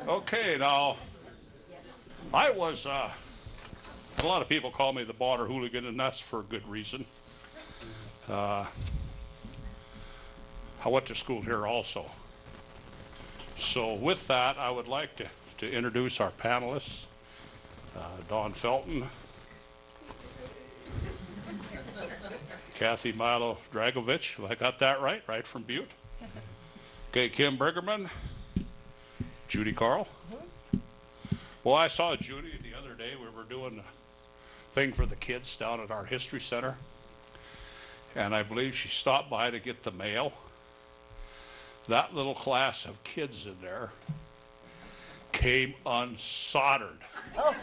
Okay, now, I was, a lot of people call me the Bonner Hooligan, and that's for a good reason. I went to school here also. So with that, I would like to introduce our panelists, Don Felton, Kathy Milodragovich, if I got that right from Butte. Okay, Kim Briggerman, Judy Karl. Well, I saw Judy the other day. We were doing a thing for the kids down at our history center, and I believe she stopped by to get the mail. That little class of kids in there came unsoldered. Oh.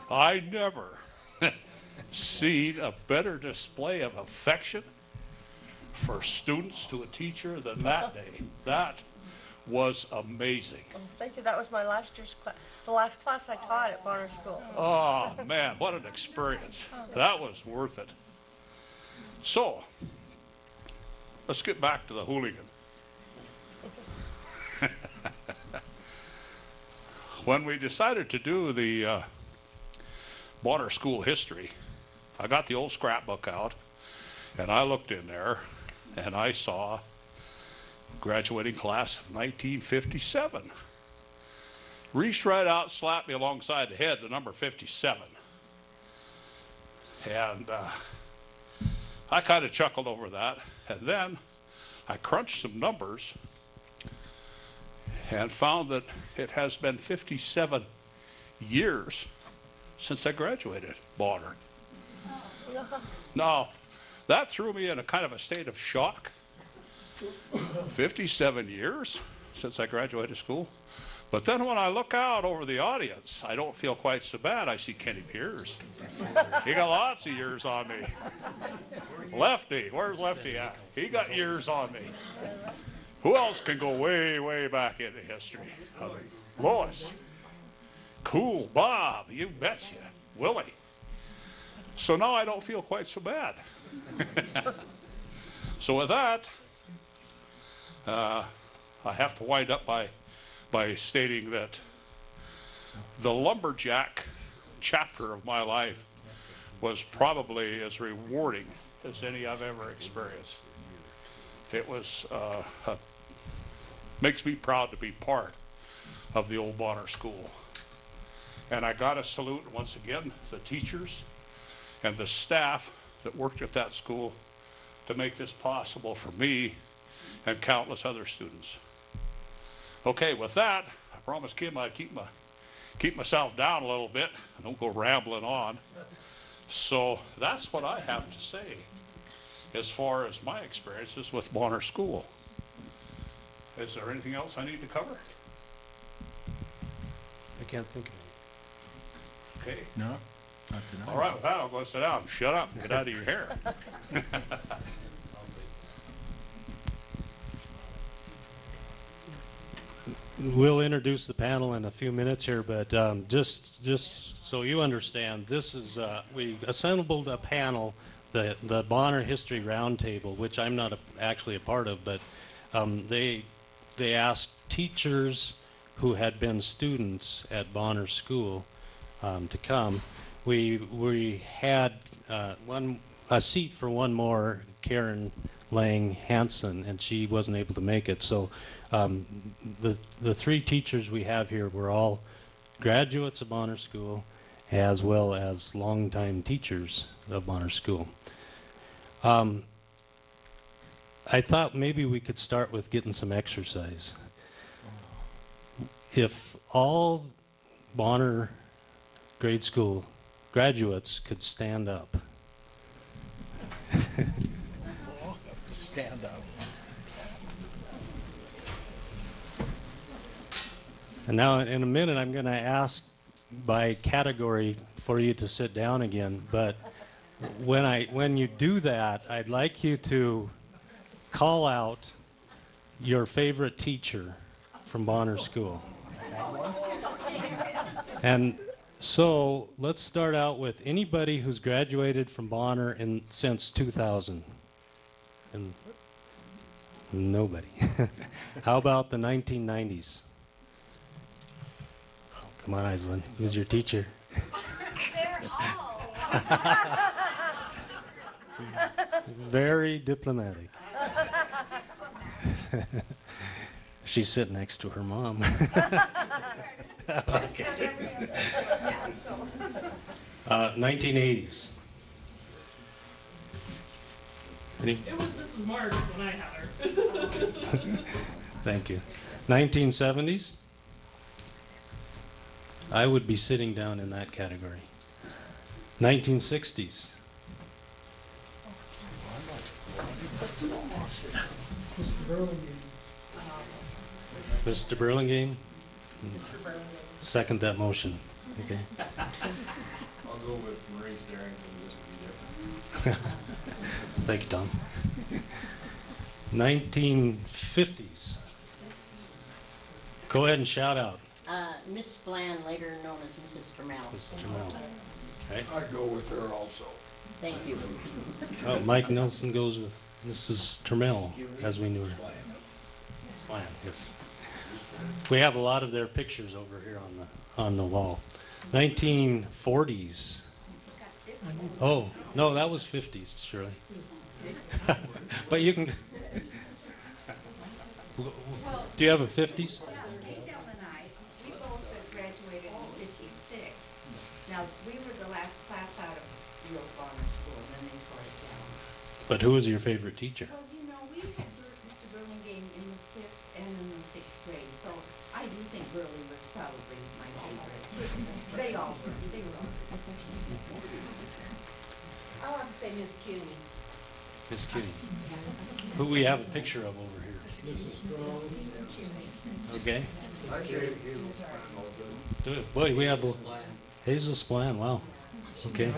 I never seen a better display of affection for students to a teacher than that day. That was amazing. Oh, thank you. That was my last year's class, the last class I taught at Bonner School. Oh, man, what an experience. That was worth it. So, let's get back to the hooligan. When we decided to do the Bonner School history, I got the old scrapbook out, and I looked in there, and I saw graduating class of 1957. Reached right out, slapped me alongside the head, the number 57. And I kind of chuckled over that. And then I crunched some numbers and found that it has been 57 years since I graduated Bonner. Now, that threw me in a kind of a state of shock. 57 years since I graduated school. But then when I look out over the audience, I don't feel quite so bad. I see Kenny Piers. He got lots of years on me. Lefty, where's Lefty at? He got years on me. Who else can go way, way back into history? Lois. Cool. Bob, you betcha. Willie. So now I don't feel quite so bad. So with that, I have to wind up by stating that the lumberjack chapter of my life was probably as rewarding as any I've ever experienced. It was makes me proud to be part of the old Bonner School. And I got to salute once again the teachers and the staff that worked at that school to make this possible for me and countless other students. Okay, with that, I promised Kim I'd keep myself down a little bit. I don't go rambling on. So that's what I have to say as far as my experiences with Bonner School. Is there anything else I need to cover? I can't think of it. Okay. No, not tonight. All right, with that, I'll go sit down. Shut up and get out of your hair. We'll introduce the panel in a few minutes here, but just so you understand, this is we assembled a panel, the Bonner History Roundtable, which I'm not actually a part of, but they asked teachers who had been students at Bonner School to come. We had a seat for one more, Karen Lang Hansen, and she wasn't able to make it. So the three teachers we have here were all graduates of Bonner School, as well as longtime teachers of Bonner School. I thought maybe we could start with getting some exercise. If all Bonner grade school graduates could stand up. Stand up. And now in a minute I'm going to ask by category for you to sit down again, but when you do that, I'd like you to call out your favorite teacher from Bonner School. And so let's start out with anybody who's graduated from Bonner since 2000. And nobody. How about the 1990s? Come on, Aislinn. Who's your teacher? They're all. Very diplomatic. She's sitting next to her mom. Okay. 1980s. It was Mrs. Marsh when I had her. Thank you. 1970s. I would be sitting down in that category. 1960s. Mr. Burlingame? Second that motion. Okay. I'll go with Maurice Darrington, just to be different. Thank you, Tom. 1950s. Go ahead and shout out. Miss Bland, later known as Mrs. Trammell. Mr. Jamel. Okay. I'd go with her also. Thank you. Oh, Mike Nelson goes with Mrs. Trammell, as we knew her. Splan, yes. We have a lot of their pictures over here on the wall. 1940s. Oh, no, that was 50s, Shirley. But you can. Do you have a 50s? Adele and I, we both have graduated in '56. Now, we were the last class out of the old Bonner School, and then they tore it down. But who was your favorite teacher? Well, you know, we had Mr. Burlingame in the 5th and in the 6th grade, so I do think Burley was probably my favorite. They all were. They were all. I'll have to say Miss Cuny. Miss Kitty. Who we have a picture of over here. Okay. Boy, we have Hazel Splan. Wow. Okay.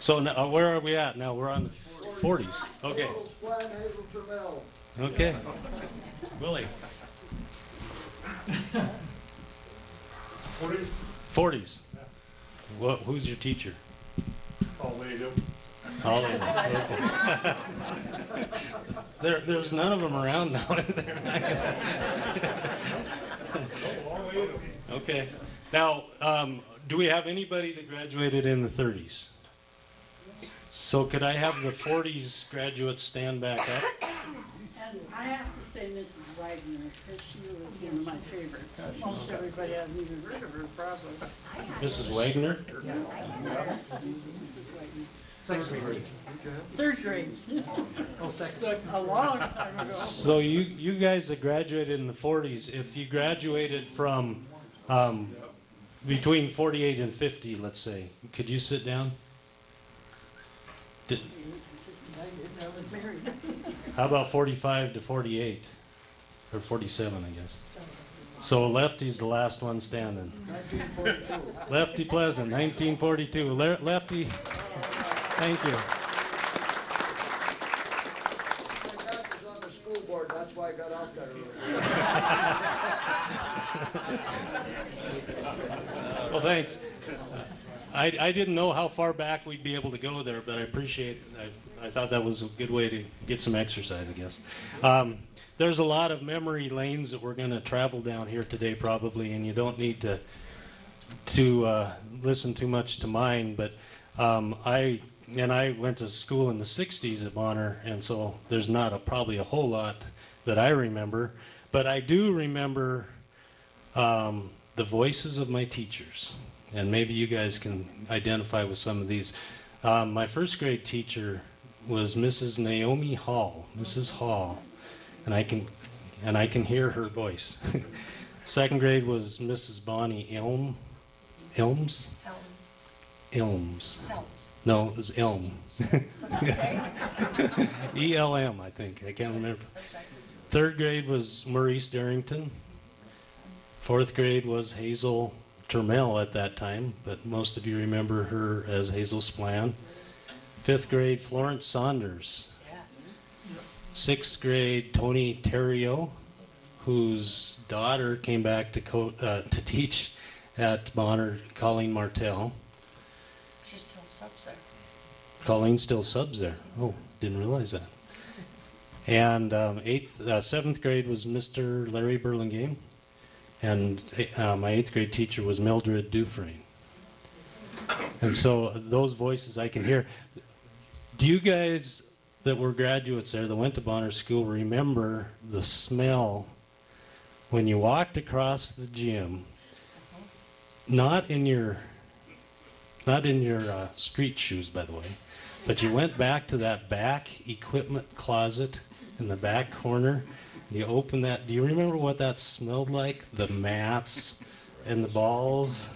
So now, where are we at now? We're on the 40s. Okay. Okay. Willie. 40s. What? Who's your teacher? I'll lead him. All of them. Okay. There's none of them around now. Okay. Now, do we have anybody that graduated in the 30s? So could I have the 40s graduates stand back up? And I have to say Mrs. Wagner, because she was one of my favorites. Most everybody hasn't even heard of her, probably. Mrs. Wagner? Mrs. Wagner. Third grade. Oh, second. A long time ago. So you guys that graduated in the 40s, if you graduated from between 48 and 50, let's say, could you sit down? I was married. How about 45 to 48? Or 47, I guess. So Lefty's the last one standing. 1942. Lefty Pleasant, 1942. Lefty, thank you. My dad was on the school board, that's why I got out there early. Well, thanks. I didn't know how far back we'd be able to go there, but I appreciate I thought that was a good way to get some exercise, I guess. There's a lot of memory lanes that we're going to travel down here today probably, and you don't need to listen too much to mine, but I went to school in the 60s at Bonner, and so there's not probably a whole lot that I remember, but I do remember the voices of my teachers, and maybe you guys can identify with some of these. My first grade teacher was Mrs. Naomi Hall, Mrs. Hall, and I can hear her voice. Second grade was Mrs. Bonnie Elms. Elms. Elms. Elms. No, it was Elm. So that's right. ELM, I think. I can't remember. That's right. Third grade was Maurice Darrington. Fourth grade was Hazel Termel at that time, but most of you remember her as Hazel Splan. Fifth grade, Florence Saunders. Yes. Sixth grade, Tony Terrio, whose daughter came back to teach at Bonner, Colleen Martell. She still subs there. Colleen still subs there. Oh, didn't realize that. And seventh grade was Mr. Larry Burlingame, and my eighth grade teacher was Mildred Dufresne. And so those voices I can hear. Do you guys that were graduates there that went to Bonner School remember the smell when you walked across the gym, not in your street shoes, by the way, but you went back to that back equipment closet in the back corner. You opened that. Do you remember what that smelled like? The mats and the balls.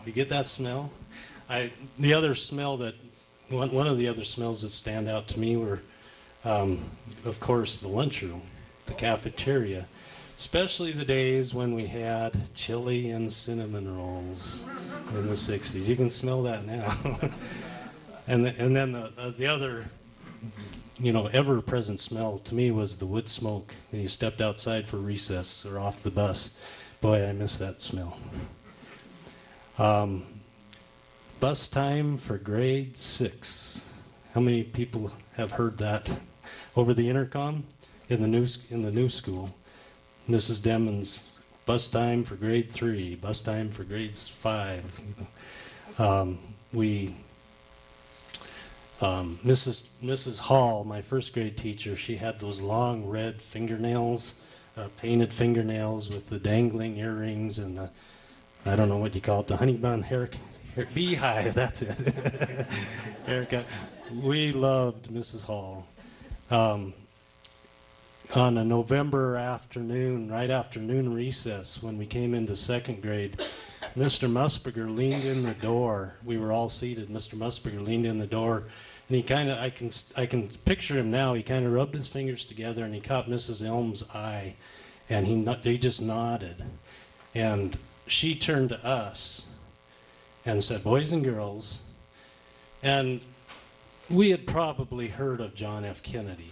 You get that smell? The other smell that one of the other smells that stand out to me were, of course, the lunchroom, the cafeteria, especially the days when we had chili and cinnamon rolls in the 60s. You can smell that now. And then the other, ever-present smell to me was the wood smoke when you stepped outside for recess or off the bus. Boy, I miss that smell. Bus time for grade 6. How many people have heard that over the intercom in the new school? Mrs. Demons, bus time for grade 3, bus time for grades 5. Mrs. Hall, my first grade teacher, she had those long red fingernails, painted fingernails with the dangling earrings and the, I don't know what you call it, the honey bun hair beehive, that's it. Haircut. We loved Mrs. Hall. On a November afternoon, right after noon recess, when we came into second grade, Mr. Musburger leaned in the door. We were all seated. Mr. Musburger leaned in the door, and he kind of, I can picture him now. He kind of rubbed his fingers together, and he caught Mrs. Elm's eye, and they just nodded. And she turned to us and said, "Boys and girls," and we had probably heard of John F. Kennedy,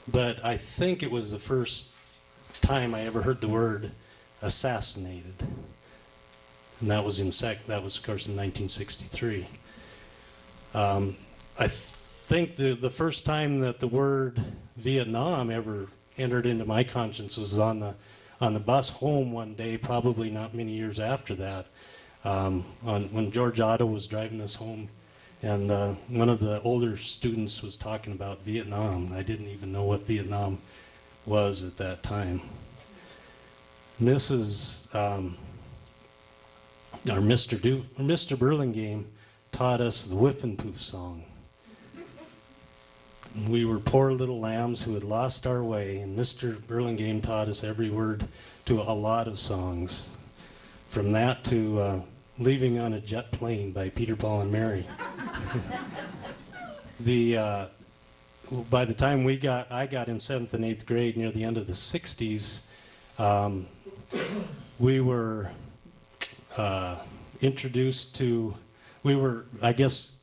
but I think it was the first time I ever heard the word assassinated. And that was of course in 1963. I think the first time that the word Vietnam ever entered into my conscience was on the bus home one day, probably not many years after that, when George Otto was driving us home, and one of the older students was talking about Vietnam. I didn't even know what Vietnam was at that time. Mr. Burlingame taught us the Whiffenpoof song. We were poor little lambs who had lost our way, and Mr. Burlingame taught us every word to a lot of songs. From that to Leaving on a Jet Plane by Peter, Paul, and Mary. By the time I got in 7th and 8th grade, near the end of the 60s, we were introduced to, I guess,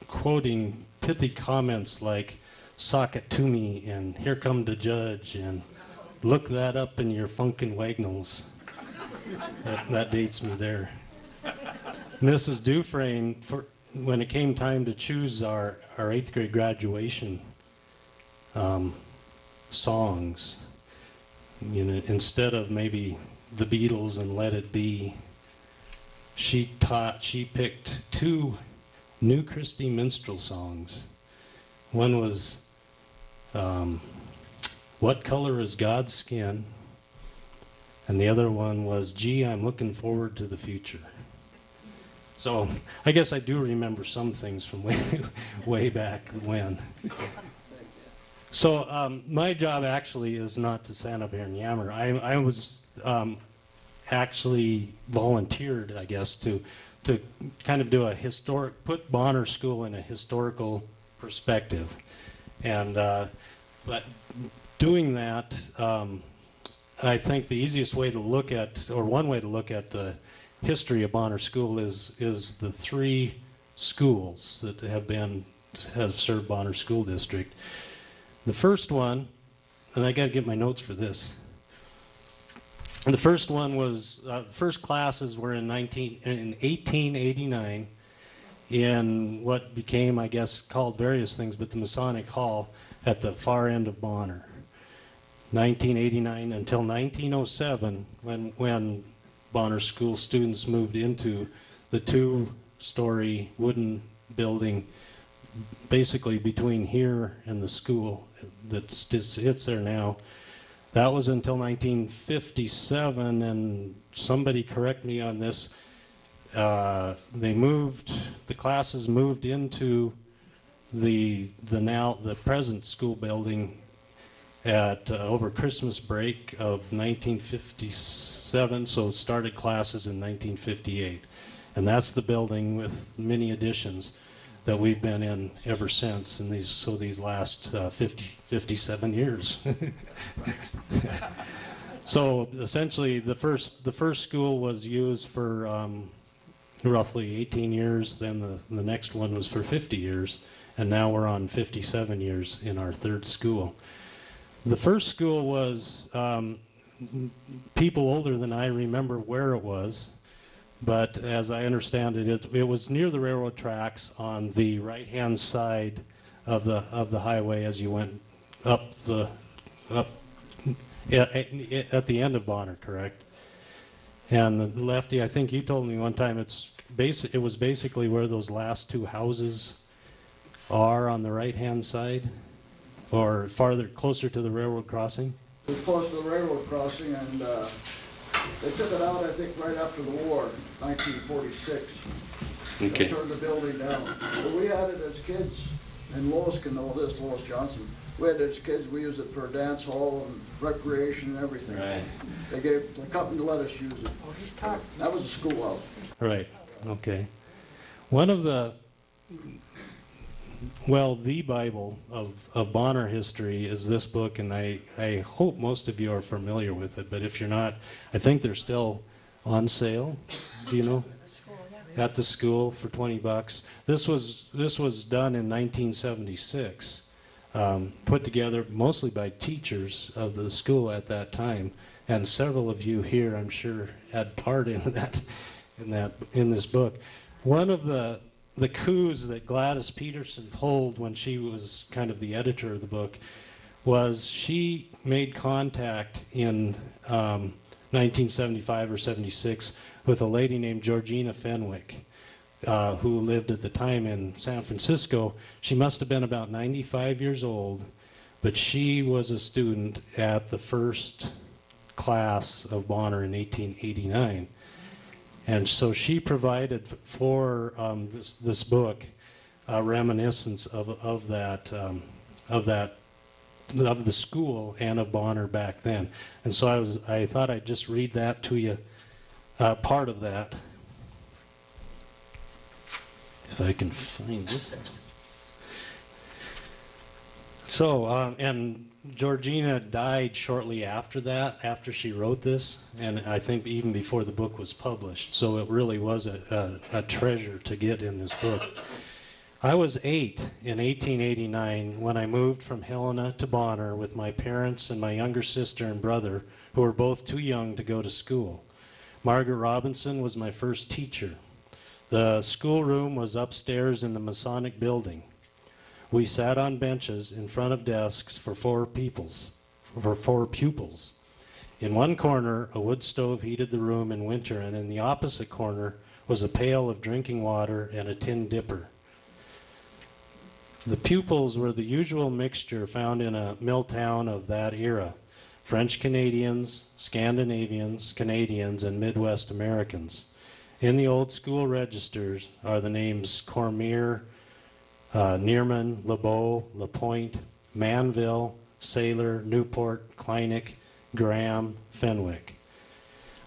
quoting pithy comments like "sock it to me" and "here come the judge" and "look that up in your funkin' wagnalls." That dates me there. Mrs. Dufresne, when it came time to choose our 8th grade graduation songs, instead of maybe the Beatles and Let It Be, she picked 2 New Christy Minstrel songs. One was What Color is God's Skin? And the other one was Gee, I'm Looking Forward to the Future. So I guess I do remember some things from way back when. So my job actually is not to stand up here and yammer. I was actually volunteered, I guess, to kind of do put Bonner School in a historical perspective. And but doing that, I think the easiest way to look at, or one way to look at the history of Bonner School is the three schools that have served Bonner School District. The first one, and I got to get my notes for this. The first one was first classes were in 1889 in what became, I guess, called various things, but the Masonic Hall at the far end of Bonner. 1989 until 1907, when Bonner School students moved into the two-story wooden building, basically between here and the school that sits there now. That was until 1957, and somebody correct me on this. The classes moved into the present school building at over Christmas break of 1957, so started classes in 1958. And that's the building with many additions that we've been in ever since, and these last 57 years. So essentially, the first school was used for roughly 18 years. Then the next one was for 50 years, and now we're on 57 years in our third school. The first school was people older than I remember where it was. But as I understand it, it was near the railroad tracks on the right-hand side of the highway as you went up at the end of Bonner, correct? And Lefty, I think you told me one time it was basically where those last two houses are on the right-hand side, or closer to the railroad crossing. It was close to the railroad crossing, and they took it out, I think, right after the war, 1946. Okay. They turned the building down. But we had it as kids, and Lois can know this, Lois Johnson. We had it as kids, we used it for a dance hall and recreation and everything. Right. The company let us use it. Oh, he's talking. That was a schoolhouse. Right, okay. One of the Bible of Bonner history is this book, and I hope most of you are familiar with it, but if you're not, I think they're still on sale. Do you know? At the school for $20. This was done in 1976, put together mostly by teachers of the school at that time, and several of you here, I'm sure, had part in this book. One of the coups that Gladys Peterson pulled when she was kind of the editor of the book was she made contact in 1975 or 76 with a lady named Georgina Fenwick, who lived at the time in San Francisco. She must have been about 95 years old, but she was a student at the first class of Bonner in 1889. And so she provided for this book a reminiscence of the school and of Bonner back then. And so I thought I'd just read that to you, part of that, if I can find it. So, and Georgina died shortly after that, after she wrote this, and I think even before the book was published. So it really was a treasure to get in this book. I was 8 in 1889 when I moved from Helena to Bonner with my parents and my younger sister and brother, who were both too young to go to school. Margaret Robinson was my first teacher. The schoolroom was upstairs in the Masonic building. We sat on benches in front of desks for four pupils. In one corner, a wood stove heated the room in winter, and in the opposite corner was a pail of drinking water and a tin dipper. The pupils were the usual mixture found in a mill town of that era: French Canadians, Scandinavians, Canadians, and Midwest Americans. In the old school registers are the names Cormier, Nearman, LeBeau, LaPointe, Manville, Saylor, Newport, Kleinig, Graham, Fenwick.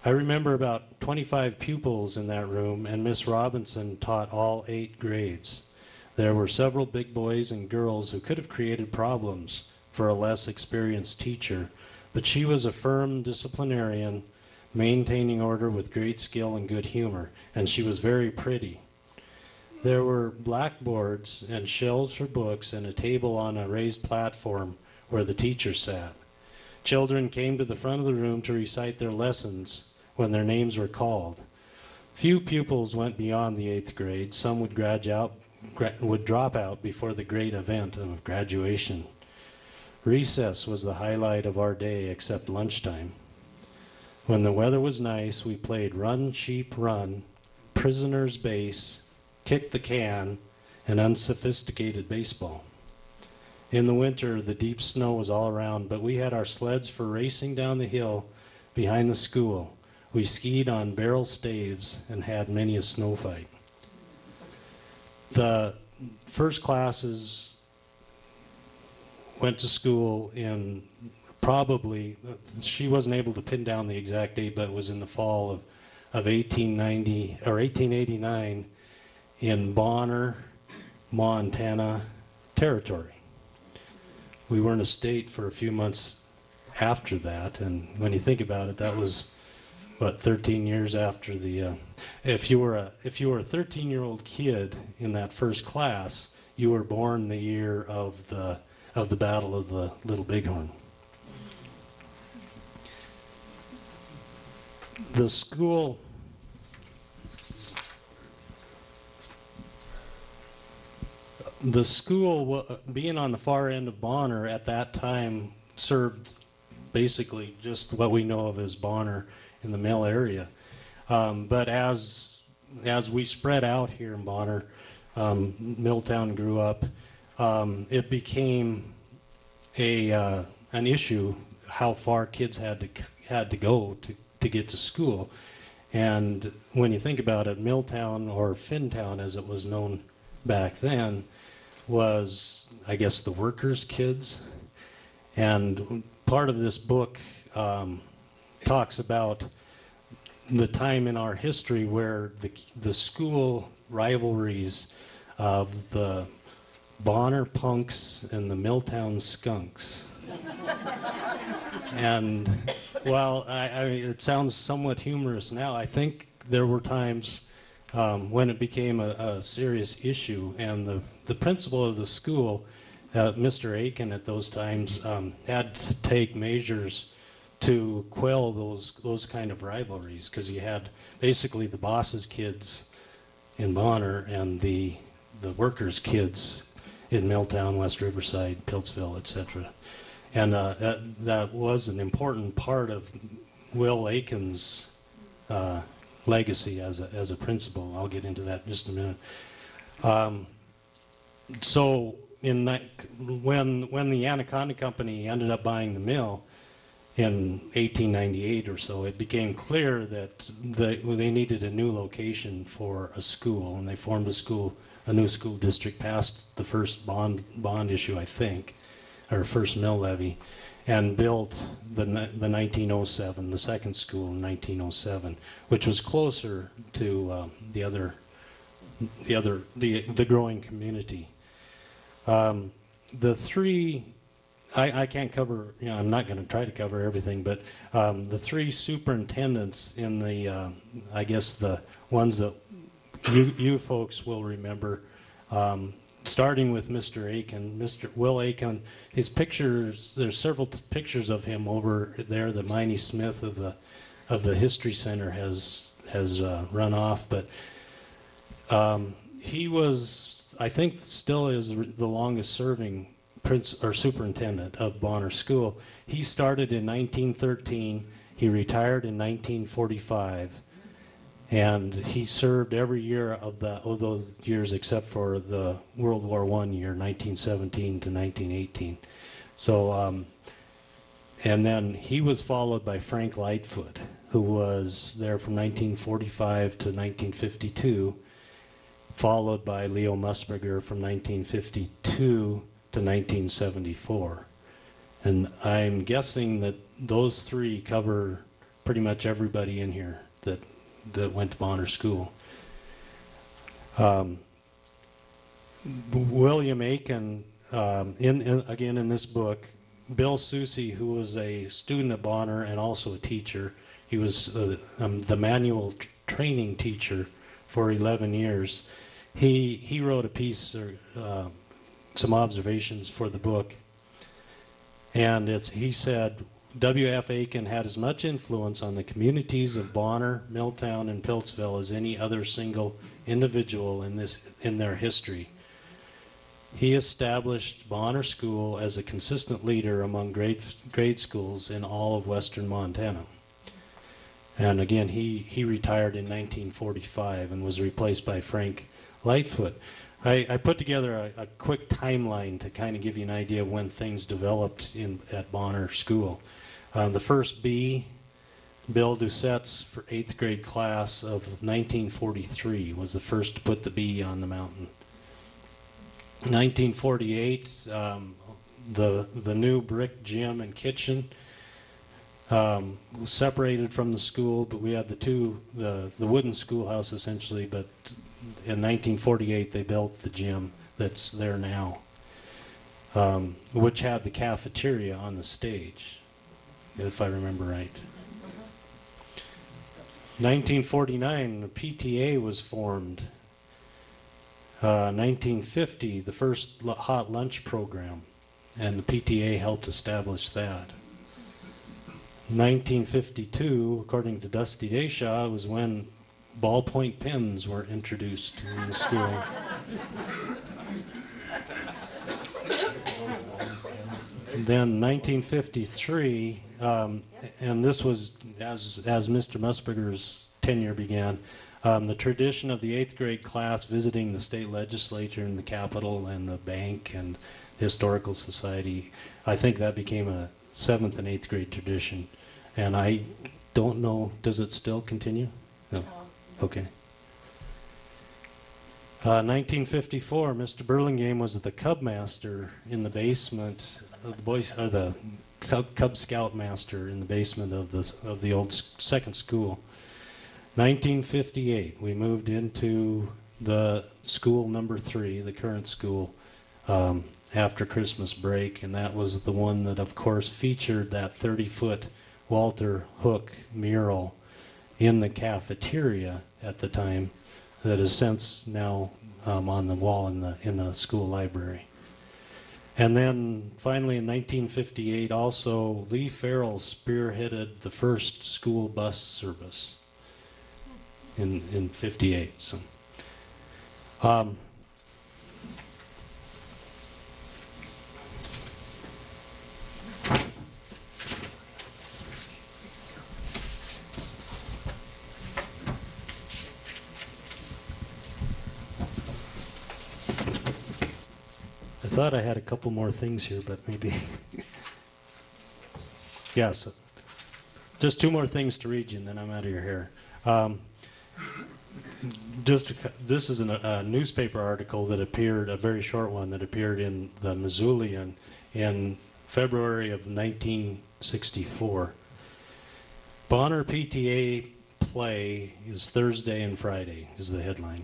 I remember about 25 pupils in that room, and Miss Robinson taught all 8 grades. There were several big boys and girls who could have created problems for a less experienced teacher, but she was a firm disciplinarian, maintaining order with great skill and good humor, and she was very pretty. There were blackboards and shelves for books and a table on a raised platform where the teacher sat. Children came to the front of the room to recite their lessons when their names were called. Few pupils went beyond the 8th grade. Some would drop out before the great event of graduation. Recess was the highlight of our day except lunchtime. When the weather was nice, we played Run, Sheep, Run, Prisoner's Base, Kick the Can, and unsophisticated baseball. In the winter, the deep snow was all around, but we had our sleds for racing down the hill behind the school. We skied on barrel staves and had many a snow fight. The first classes went to school in probably, she wasn't able to pin down the exact date, but it was in the fall of 1890 or 1889 in Bonner, Montana territory. We were in a state for a few months after that, and when you think about it, that was what, 13 years after the if you were a 13-year-old kid in that first class, you were born the year of the Battle of the Little Bighorn. The school being on the far end of Bonner at that time served basically just what we know of as Bonner in the Mill area. But as we spread out here in Bonner, Milltown grew up, it became an issue how far kids had to go to get to school. And when you think about it, Milltown, or Finntown as it was known back then, was, I guess, the workers' kids. And part of this book talks about the time in our history where the school rivalries of the Bonner Punks and the Milltown Skunks. And while it sounds somewhat humorous now, I think there were times when it became a serious issue, and the principal of the school, Mr. Aiken at those times, had to take measures to quell those kind of rivalries, because you had basically the boss's kids in Bonner and the workers' kids in Milltown, West Riverside, Piltsville, etc. And that was an important part of Will Aiken's legacy as a principal. I'll get into that in just a minute. So when the Anaconda Company ended up buying the mill in 1898 or so, it became clear that they needed a new location for a school, and they formed a new school district, passed the first bond issue, I think, or first mill levy, and built the 1907, the second school in 1907, which was closer to the growing community. The three, I can't cover, I'm not going to try to cover everything, but the three superintendents in the, I guess the ones that you folks will remember, starting with Mr. Aiken, Mr. Will Aiken, his pictures, there's several pictures of him over there that Miney Smith of the History Center has run off, but he was, I think still is the longest serving superintendent of Bonner School. He started in 1913, he retired in 1945, and he served every year of those years except for the World War I year, 1917 to 1918. So, and then he was followed by Frank Lightfoot, who was there from 1945 to 1952, followed by Leo Musburger from 1952 to 1974. And I'm guessing that those three cover pretty much everybody in here that went to Bonner School. William Aiken, again in this book, Bill Soucy, who was a student at Bonner and also a teacher, he was the manual training teacher for 11 years. He wrote a piece, some observations for the book, and he said, W.F. Aiken had as much influence on the communities of Bonner, Milltown, and Piltsville as any other single individual in their history. He established Bonner School as a consistent leader among grade schools in all of western Montana. And again, he retired in 1945 and was replaced by Frank Lightfoot. I put together a quick timeline to kind of give you an idea of when things developed at Bonner School. The first B, Bill Doucette's for 8th grade class of 1943 was the first to put the B on the mountain. 1948, the new brick gym and kitchen was separated from the school, but we had the wooden schoolhouse essentially, but in 1948 they built the gym that's there now, which had the cafeteria on the stage, if I remember right. 1949, the PTA was formed. 1950, the first hot lunch program, and the PTA helped establish that. 1952, according to Dusty Dayshaw, was when ballpoint pens were introduced in the school. Then 1953, and this was as Mr. Musburger's tenure began, the tradition of the 8th grade class visiting the state legislature and the Capitol and the bank and the Historical Society, I think that became a 7th and 8th grade tradition. And I don't know, does it still continue? No. Okay. 1954, Mr. Burlingame was the Cub Master in the basement of the boys, or the Cub Scout Master in the basement of the old second school. 1958, we moved into the school number 3, the current school, after Christmas break, and that was the one that, of course, featured that 30-foot Walter Hook mural in the cafeteria at the time that is since now on the wall in the school library. And then finally in 1958, also Lee Farrell spearheaded the first school bus service in 58. So, I thought I had a couple more things here, but maybe. Yes. Just 2 more things to read you, and then I'm out of your hair. This is a newspaper article that appeared, a very short one, that appeared in the Missoulian in February of 1964. Bonner PTA play is Thursday and Friday, is the headline.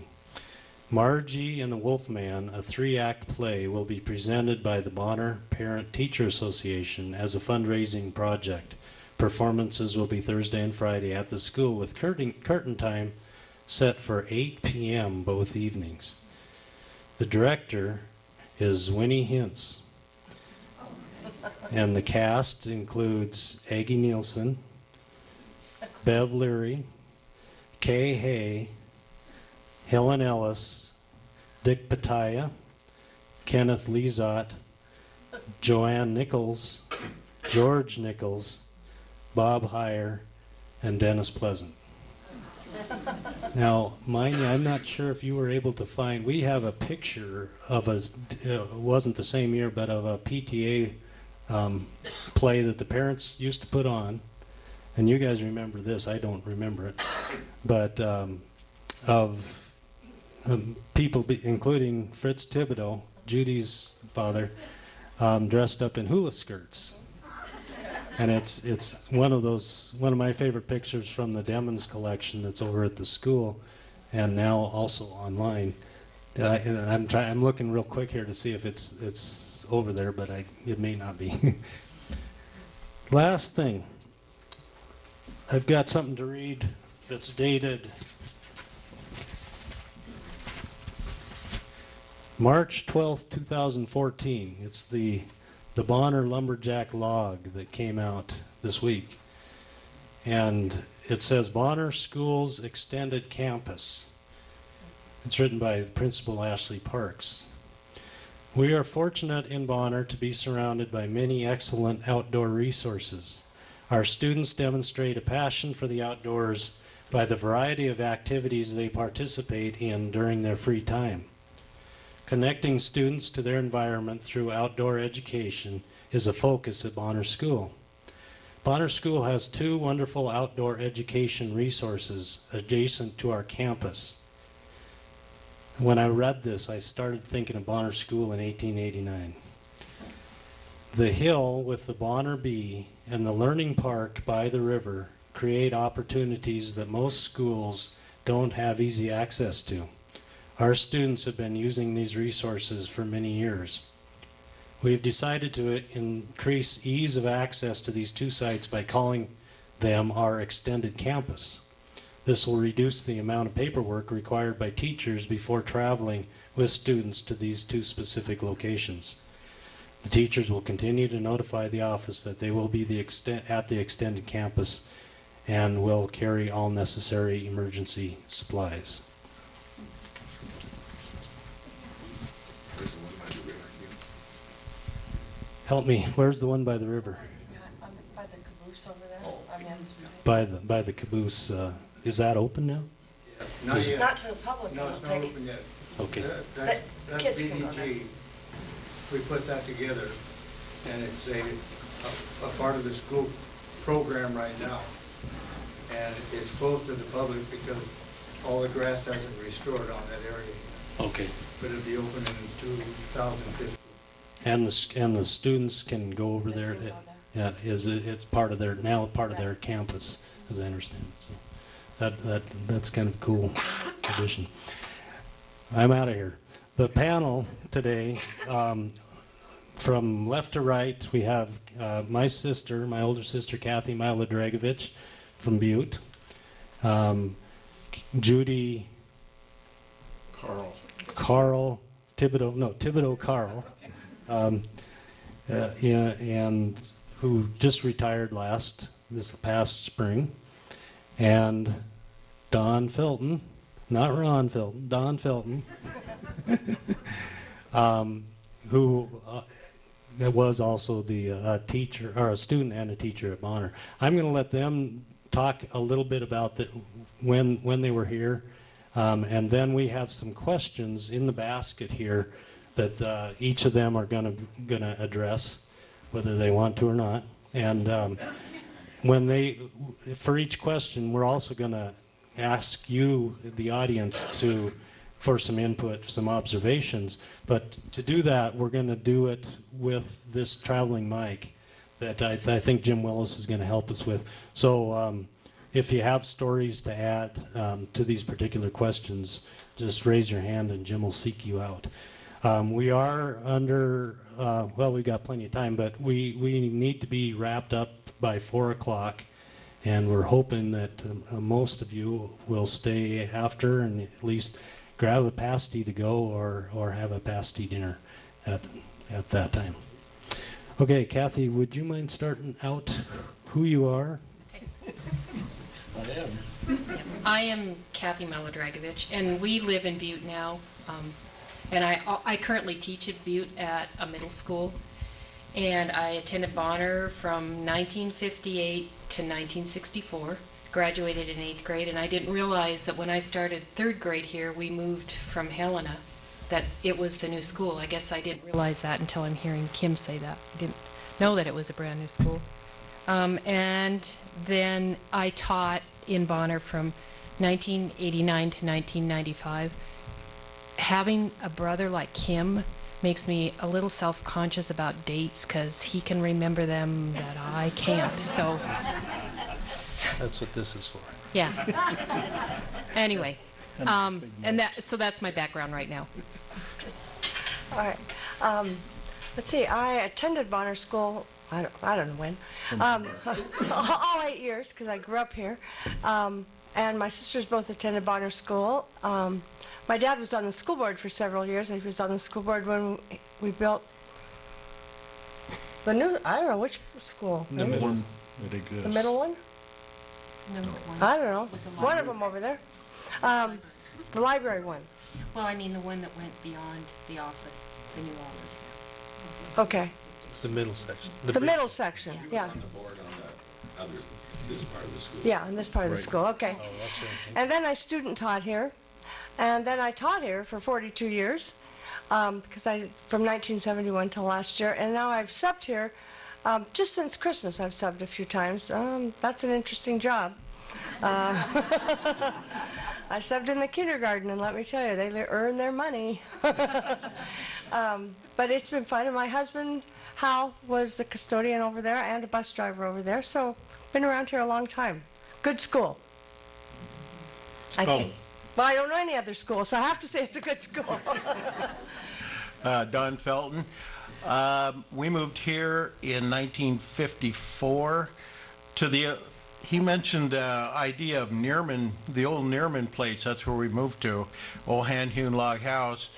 Margie and the Wolfman, a 3-act play, will be presented by the Bonner Parent-Teacher Association as a fundraising project. Performances will be Thursday and Friday at the school with curtain time set for 8 p.m. both evenings. The director is Winnie Hintz. And the cast includes Aggie Nielsen, Bev Leary, Kay Hay, Helen Ellis, Dick Pataya, Kenneth Lizotte, Joanne Nichols, George Nichols, Bob Heyer, and Dennis Pleasant. Now, mind you, I'm not sure if you were able to find, we have a picture of it wasn't the same year, but of a PTA play that the parents used to put on, and you guys remember this, I don't remember it, but of people, including Fritz Thibodeau, Judy's father, dressed up in hula skirts. And it's one of my favorite pictures from the Demons collection that's over at the school, and now also online. And I'm looking real quick here to see if it's over there, but it may not be. Last thing, I've got something to read that's dated March 12th, 2014. It's the Bonner Lumberjack log that came out this week. And it says Bonner Schools Extended Campus. It's written by Principal Ashley Parks. We are fortunate in Bonner to be surrounded by many excellent outdoor resources. Our students demonstrate a passion for the outdoors by the variety of activities they participate in during their free time. Connecting students to their environment through outdoor education is a focus at Bonner School. Bonner School has 2 wonderful outdoor education resources adjacent to our campus. When I read this, I started thinking of Bonner School in 1889. The hill with the Bonner Bee and the Learning Park by the river create opportunities that most schools don't have easy access to. Our students have been using these resources for many years. We've decided to increase ease of access to these 2 sites by calling them our extended campus. This will reduce the amount of paperwork required by teachers before traveling with students to these 2 specific locations. The teachers will continue to notify the office that they will be at the extended campus and will carry all necessary emergency supplies. Help me, where's the one by the river? By the caboose over there, on the other side. By the caboose, is that open now? Not yet. Not to the public, I No, don't it's not think. open yet. Okay. That kids can go there. BDG, we put that together, and it's a part of the school program right now. And it's closed to the public because all the grass hasn't restored on that area. Okay. But it'll be open in 2015. And the students can go over there. They can go It's part of their campus, as I understand it. So that's kind of a cool addition. I'm out of here. The panel today, from left to right, we have my older sister, Kathy Milodragovich from Butte, Judy Karl, Thibodeau Karl, and who just retired this past spring, and Don Felton, not Ron Felton, Don Felton, who was also the teacher, or a student and a teacher at Bonner. I'm going to let them talk a little bit about when they were here, and then we have some questions in the basket here that each of them are going to address, whether they want to or not. And for each question, we're also going to ask you, the audience, for some input, some observations. But to do that, we're going to do it with this traveling mic that I think Jim Willis is going to help us with. So if you have stories to add to these particular questions, just raise your hand and Jim will seek you out. We are under, we've got plenty of time, but we need to be wrapped up by 4 o'clock, and we're hoping that most of you will stay after and at least grab a pasty to go or have a pasty dinner at that time. Okay, Kathy, would you mind starting out who you are? I am Kathy Milodragovich, and we live in Butte now. And I currently teach at Butte at a middle school, and I attended Bonner from 1958 to 1964, graduated in 8th grade, and I didn't realize that when I started 3rd grade here, we moved from Helena, that it was the new school. I guess I didn't realize that until I'm hearing Kim say that. I didn't know that it was a brand new school. And then I taught in Bonner from 1989 to 1995. Having a brother like Kim makes me a little self-conscious about dates because he can remember them that I can't. So That's what this is for. yeah. Anyway, and that's my background right now. All right. Let's see, I attended Bonner School, I don't know when, all 8 years, because I grew up here. And my sisters both attended Bonner School. My dad was on the school board for several years. He was on the school board when we built the new, I don't know, which school? The middle. One that exists. The middle one? Number one. I don't know. With the One of library. them over there. The library one. Well, I mean the one that went beyond the office, the new office. Okay. The middle section. The middle section, yeah. This part of the school. Yeah, in this part of the school, okay. Oh, that's right. And then I student taught here, and then I taught here for 42 years, because from 1971 till last year, and now I've subbed here, just since Christmas I've subbed a few times. That's an interesting job. I subbed in the kindergarten, and let me tell you, they earn their money. But it's been fun, and my husband, Hal, was the custodian over there and a bus driver over there, so been around here a long time. Good school, I think. Well, I don't know any other school, so I have to say it's a good school. Don Felton. We moved here in 1954 to the, he mentioned idea of Nearman, the old Nearman place, that's where we moved to, old hand-hewn log house.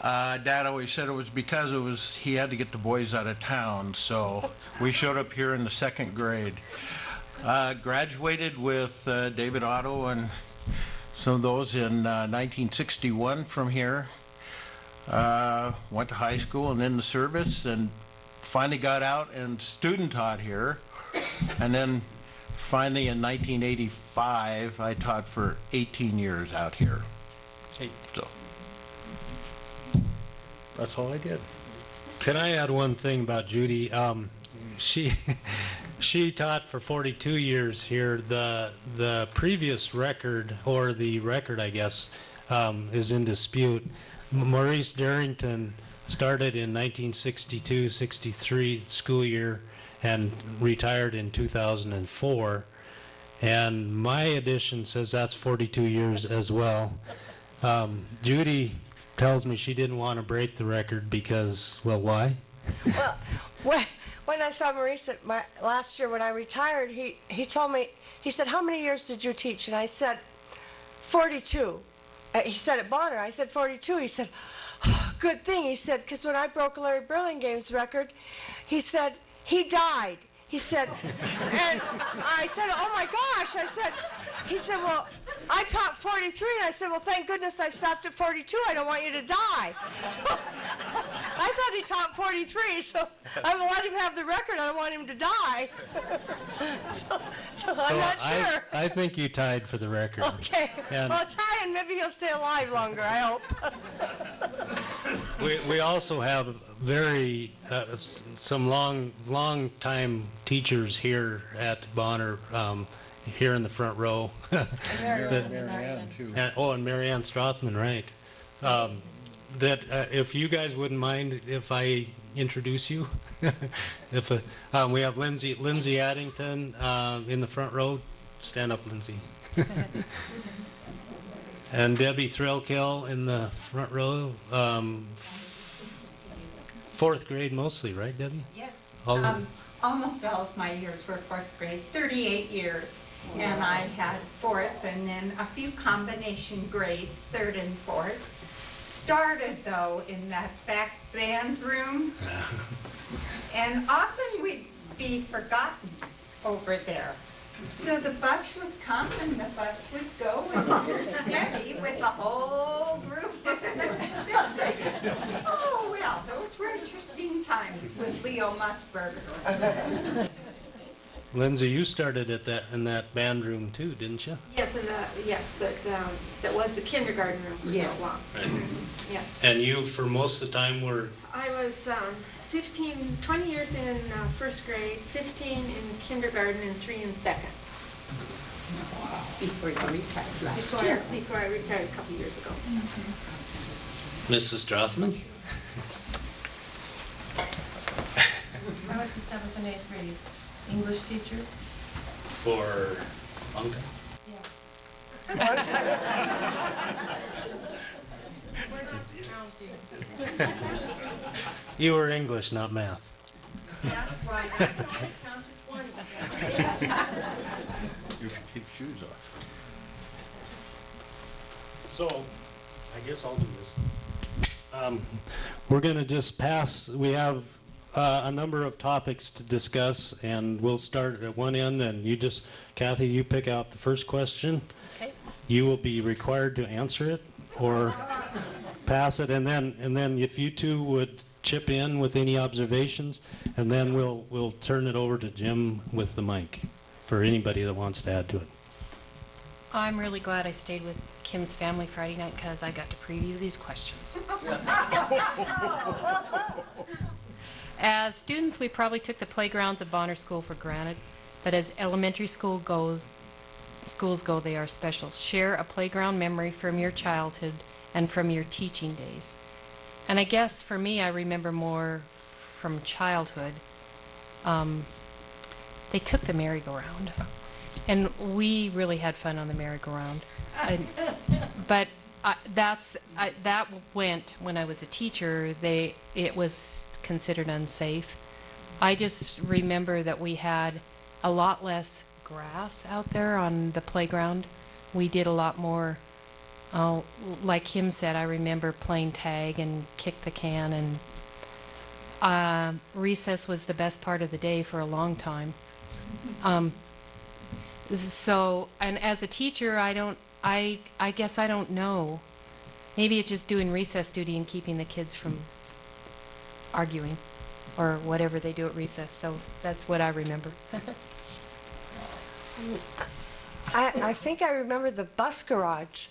Dad always said it was because he had to get the boys out of town, so we showed up here in the 2nd grade. Graduated with David Otto and some of those in 1961 from here. Went to high school and in the service, and finally got out and student taught here. And then finally in 1985, I taught for 18 years out here. So that's all I did. Can I add one thing about Judy? She taught for 42 years here. The previous record, or the record, I guess, is in dispute. Maurice Darrington started in 1962-63 school year and retired in 2004. And my edition says that's 42 years as well. Judy tells me she didn't want to break the record because, well, why? Well, when I saw Maurice last year when I retired, he told me, he said, "How many years did you teach?" And I said, 42. He said at Bonner, I said 42. He said, oh, good thing. He said, because when I broke Larry Burlingame's record, he said, he died. He said, and I said, oh my gosh. He said, well, I taught 43. And I said, well, thank goodness I stopped at 42. I don't want you to die. So I thought he taught 43, so I'm let him have the record. I don't want him to die. So I'm not sure. I think you tied for the record. Okay. And well, tie, and maybe he'll stay alive longer, I hope. we also have very some long time teachers here at Bonner, here in the front row. Marianne, too. And Marianne Strothman, right? That if you guys wouldn't mind if I introduce you. If we have Lindsay Addington in the front row. Stand up, Lindsay. And Debbie Threlkill in the front row. 4th grade mostly, right, Debbie? Yes. All Almost all of my years were 4th grade, 38 years. And I had 4th and then a few combination grades, 3rd and 4th. Started though in that back band room. And often we'd be forgotten over there. So the bus would come and the bus would go, and here's Debbie with the whole group of Oh, well, those were interesting times with Leo Musburger. Lindsay, you started at in that band room too, didn't you? Yes, that was the kindergarten room for Yes. so long. Yes. And you, for most of the time, were I was 20 years in first grade, 15 in kindergarten, and 3 in second. Before you retired last year. Before I retired a couple years ago. Mrs. Strothman? I was the 7th and 8th grade English teacher. For a long time? You were English, not math. That's right. I counted 20. You should keep shoes off. So, I guess I'll do this. We're going to just pass. We have a number of topics to discuss, and we'll start at one end, and you just, Kathy, you pick out the first question. Okay. You will be required to answer it or pass it, and then if you two would chip in with any observations, and then we'll turn it over to Jim with the mic for anybody that wants to add to it. I'm really glad I stayed with Kim's family Friday night because I got to preview these questions. As students, we probably took the playgrounds of Bonner School for granted, but as elementary schools go, they are special. Share a playground memory from your childhood and from your teaching days. And I guess for me, I remember more from childhood. They took the merry-go-round, and we really had fun on the merry-go-round. But that went when I was a teacher. It was considered unsafe. I just remember that we had a lot less grass out there on the playground. We did a lot more. Like Kim said, I remember playing tag and kick the can, and recess was the best part of the day for a long time. So, and as a teacher, I guess I don't know. Maybe it's just doing recess duty and keeping the kids from arguing or whatever they do at recess. So that's what I remember. I think I remember the bus garage,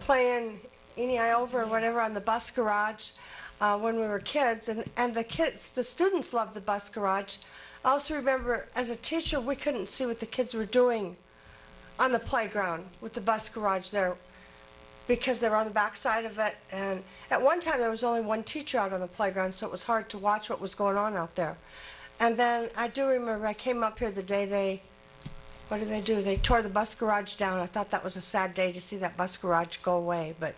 playing Eeny Eye Over or whatever on the bus garage when we were kids, and the students loved the bus garage. I also remember as a teacher we couldn't see what the kids were doing on the playground with the bus garage there because they were on the back side of it, and at one time there was only one teacher out on the playground, so it was hard to watch what was going on out there. And then I do remember I came up here the day what did they do? They tore the bus garage down. I thought that was a sad day to see that bus garage go away. But,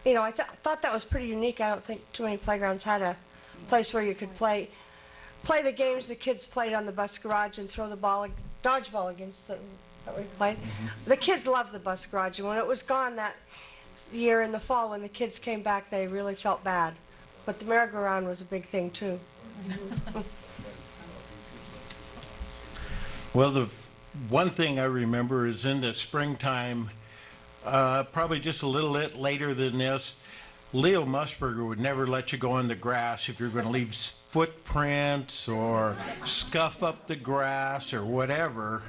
you know, I thought that was pretty unique. I don't think too many playgrounds had a place where you could play the games the kids played on the bus garage and throw the ball, dodgeball against that we played. Mm-hmm. The kids loved the bus garage. And when it was gone that year in the fall, when the kids came back, they really felt bad. But the merry-go-round was a big thing, too. Well, the one thing I remember is in the springtime, probably just a little bit later than this, Leo Musburger would never let you go on the grass if you're going to leave footprints or scuff up the grass or whatever.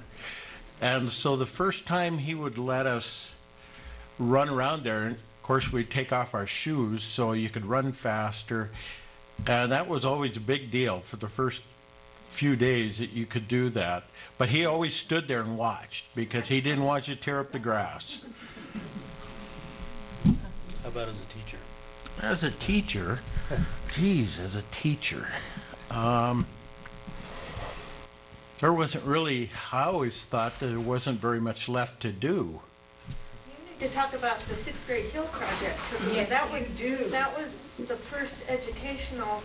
And so the first time he would let us run around there, and of course we'd take off our shoes so you could run faster. And that was always a big deal for the first few days that you could do that. But he always stood there and watched because he didn't want you to tear up the grass. How about as a teacher? As a teacher, geez, as a teacher, there wasn't really, I always thought that there wasn't very much left to do. You need to talk about the 6th grade Hill project, because Yes, that was the first educational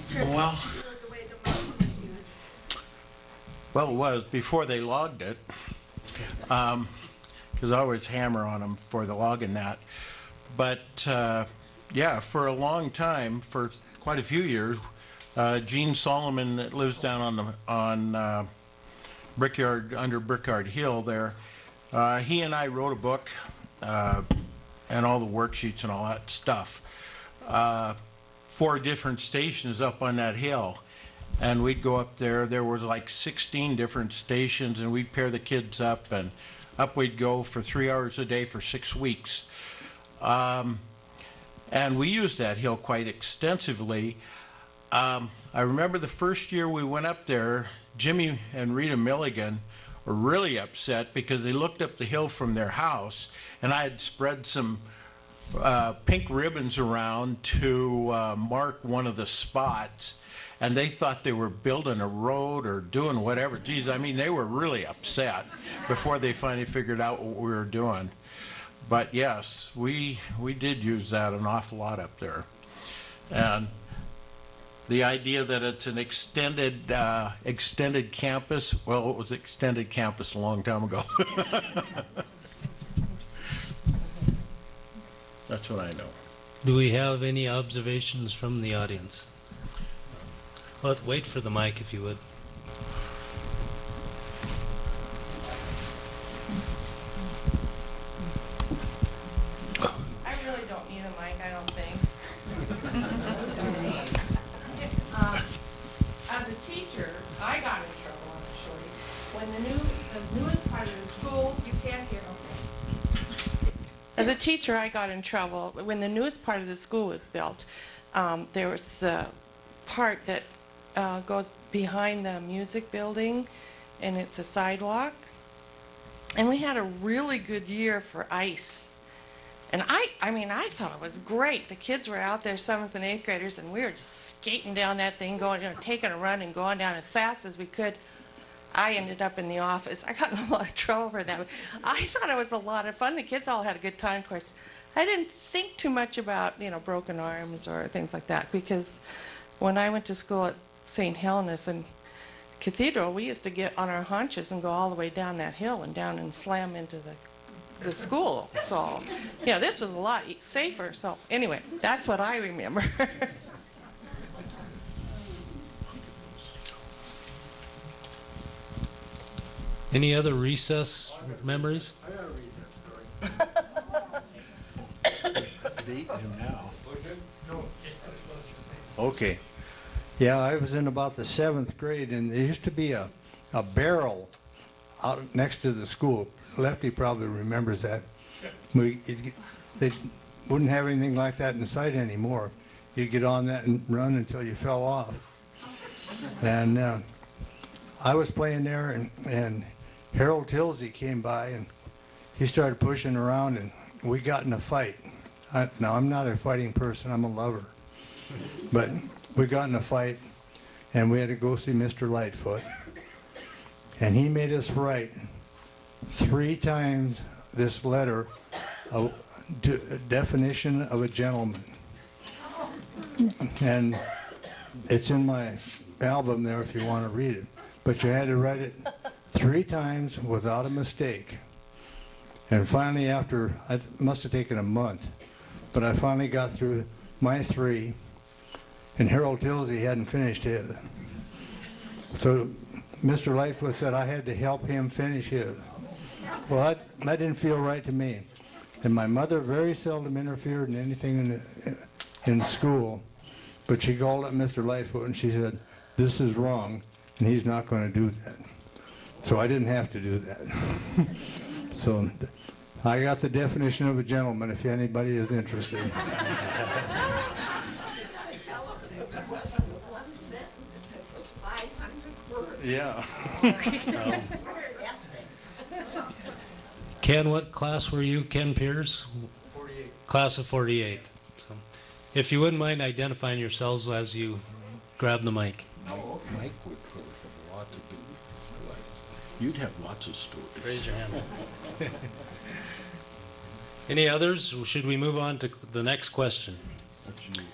trip. Well, The way the mountain was used. well, it was before they logged it, because I always hammer on them for the logging that. But yeah, for a long time, for quite a few years, Gene Solomon that lives down on Brickyard, under Brickyard Hill there, he and I wrote a book and all the worksheets and all that stuff. 4 different stations up on that hill. And we'd go up there. There was like 16 different stations, and we'd pair the kids up, and up we'd go for 3 hours a day for 6 weeks. And we used that hill quite extensively. I remember the first year we went up there, Jimmy and Rita Milligan were really upset because they looked up the hill from their house, and I had spread some pink ribbons around to mark one of the spots, and they thought they were building a road or doing whatever. Geez, I mean, they were really upset before they finally figured out what we were doing. But yes, we did use that an awful lot up there. And the idea that it's an extended campus, well, it was extended campus a long time ago. That's what I know. Do we have any observations from the audience? Let's wait for the mic if you would. I really don't need a mic, I don't think. As a teacher, I got in trouble on a shorty. When the newest part of the school, you can't hear, okay. As a teacher, I got in trouble. When the newest part of the school was built, there was the part that goes behind the music building, and it's a sidewalk. And we had a really good year for ice. And I mean, I thought it was great. The kids were out there, 7th and 8th graders, and we were just skating down that thing, going, taking a run and going down as fast as we could. I ended up in the office. I got in a lot of trouble for that. I thought it was a lot of fun. The kids all had a good time. Of course, I didn't think too much about, broken arms or things like that, because when I went to school at St. Helena's and Cathedral, we used to get on our haunches and go all the way down that hill and down and slam into the school. So, this was a lot safer. So anyway, that's what I remember. Any other recess memories? I got a recess story. Date him now. Okay. Yeah, I was in about the 7th grade, and there used to be a barrel out next to the school. Lefty probably remembers that. They wouldn't have anything like that in sight anymore. You'd get on that and run until you fell off. And I was playing there, and Harold Tilsey came by, and he started pushing around, and we got in a fight. Now, I'm not a fighting person. I'm a lover. But we got in a fight, and we had to go see Mr. Lightfoot. And he made us write 3 times this letter, a definition of a gentleman. And it's in my album there if you want to read it. But you had to write it 3 times without a mistake. And finally, it must have taken a month, but I finally got through my 3, and Harold Tilsey hadn't finished his. So Mr. Lightfoot said I had to help him finish his. Well, that didn't feel right to me. And my mother very seldom interfered in anything in school, but she called up Mr. Lightfoot and she said, "This is wrong, and he's not going to do that." So I didn't have to do that. So I got the definition of a gentleman if anybody is interested. Yeah. Ken, what class were you? Ken Pierce? 48. Class of 48. So, if you wouldn't mind identifying yourselves as you grab the mic. Mike would put a lot to do. You'd have lots of stories. Raise your hand. Any others? Should we move on to the next question? That's you.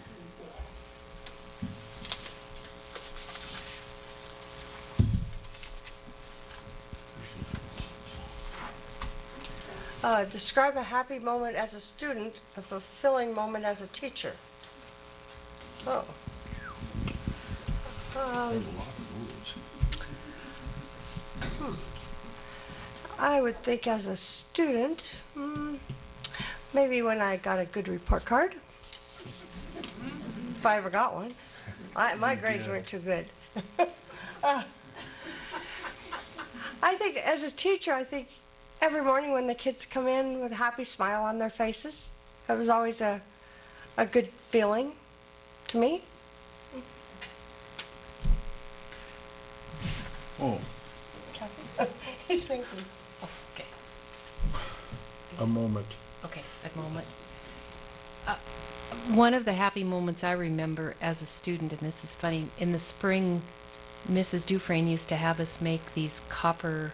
Describe a happy moment as a student, a fulfilling moment as a teacher. Oh. I would think as a student, maybe when I got a good report card, if I ever got one. My grades weren't too good. I think as a teacher, every morning when the kids come in with a happy smile on their faces, that was always a a good feeling to me. Oh, He's thinking. Okay. a moment. Okay, a moment. One of the happy moments I remember as a student, and this is funny, in the spring, Mrs. Dufresne used to have us make these copper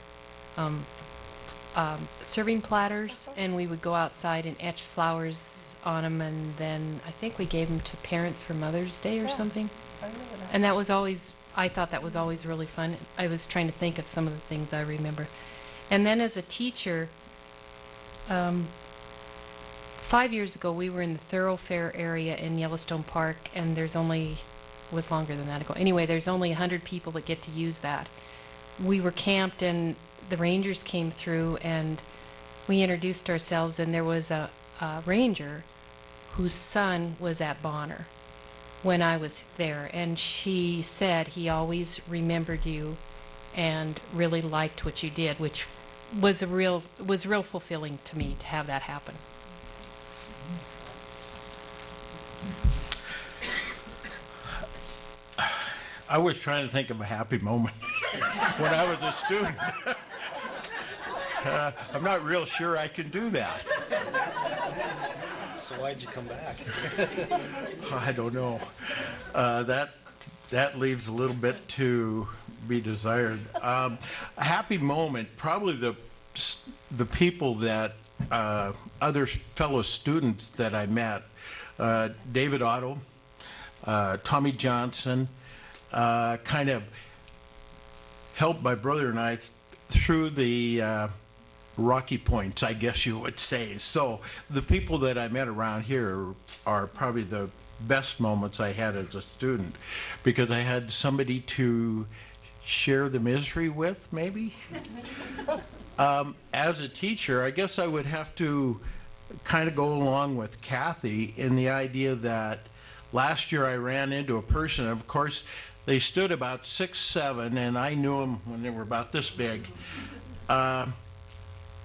serving platters, and we would go outside and etch flowers on them, and then I think we gave them to parents for Mother's Day or something. I remember that. And that was always, I thought that was always really fun. I was trying to think of some of the things I remember. And then as a teacher, 5 years ago, we were in the thoroughfare area in Yellowstone Park, and it was longer than that ago. Anyway, there's only 100 people that get to use that. We were camped, and the rangers came through, and we introduced ourselves, and there was a ranger whose son was at Bonner when I was there, and she said he always remembered you and really liked what you did, which was real fulfilling to me to have that happen. I was trying to think of a happy moment when I was a student. I'm not real sure I can do that. So why'd you come back? I don't know. That leaves a little bit to be desired. A happy moment, probably the people that other fellow students that I met, David Otto, Tommy Johnson, kind of helped my brother and I through the rocky points, I guess you would say. So the people that I met around here are probably the best moments I had as a student, because I had somebody to share the misery with, maybe. As a teacher, I guess I would have to kind of go along with Kathy in the idea that last year I ran into a person, of course, they stood about 6'7", and I knew them when they were about this big.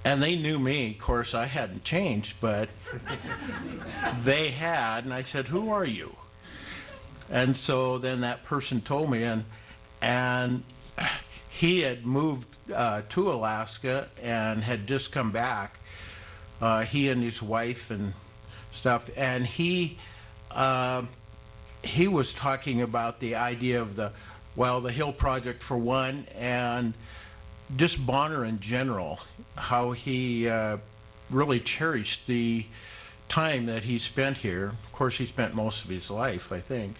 And they knew me. Of course, I hadn't changed, but they had. And I said, "Who are you?" And so then that person told me, and he had moved to Alaska and had just come back. He and his wife and stuff, and he was talking about the idea of the Hill Project for one, and just Bonner in general, how he really cherished the time that he spent here. Of course, he spent most of his life, I think.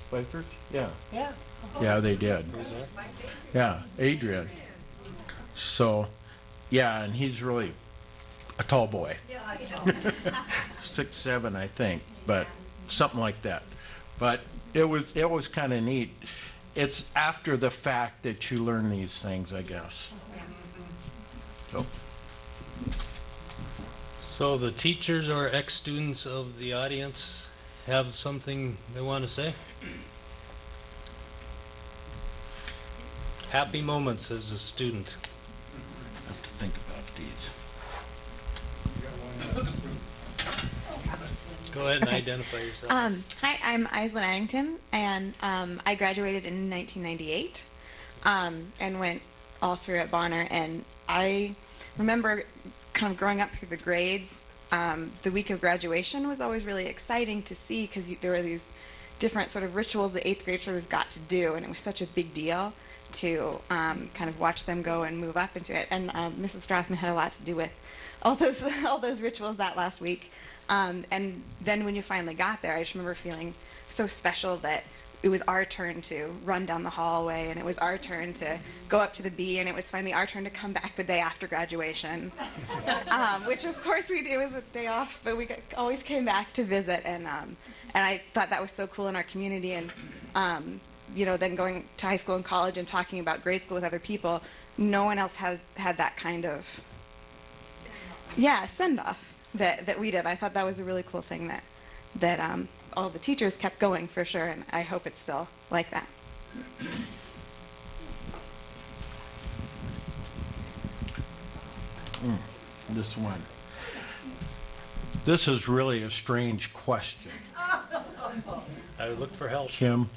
Whiteford? Yeah. Yeah. Yeah, they did. Who's that? Yeah, Adrian. So, yeah, and he's really a tall boy. 6'7", I think, but something like that. But it was kind of neat. It's after the fact that you learn these things, I guess. So the teachers or ex-students of the audience have something they want to say? Happy moments as a student. I have to think about these. Go ahead and identify yourself. Hi, I'm Aislinn Addington, and I graduated in 1998 and went all through at Bonner. And I remember kind of growing up through the grades. The week of graduation was always really exciting to see, because there were these different sort of rituals the 8th graders got to do, and it was such a big deal to kind of watch them go and move up into it. And Mrs. Strathman had a lot to do with all those rituals that last week. And then when you finally got there, I just remember feeling so special that it was our turn to run down the hallway, and it was our turn to go up to the B, and it was finally our turn to come back the day after graduation, which of course we did. It was a day off, but we always came back to visit, and I thought that was so cool in our community. And then going to high school and college and talking about grade school with other people, no one else has had that kind of send off that we did. I thought that was a really cool thing that all the teachers kept going, for sure, and I hope it's still like that. This one. This is really a strange question. I would look for help. Kim?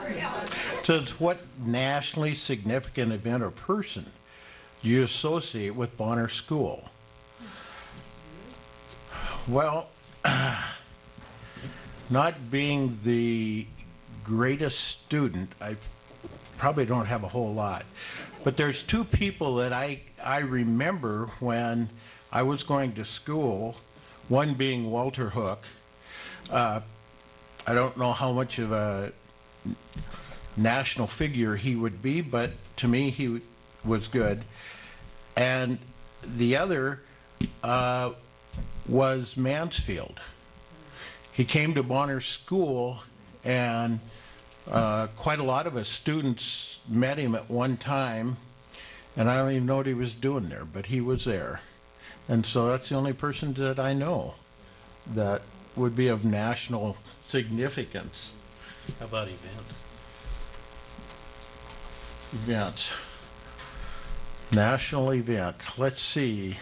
It says, what nationally significant event or person do you associate with Bonner School? Well, not being the greatest student, I probably don't have a whole lot. But there's two people that I remember when I was going to school, one being Walter Hook. I don't know how much of a national figure he would be, but to me he was good. And the other was Mansfield. He came to Bonner School, and quite a lot of us students met him at one time, and I don't even know what he was doing there, but he was there. And so that's the only person that I know that would be of national significance. How about event? Event. National event. Let's see.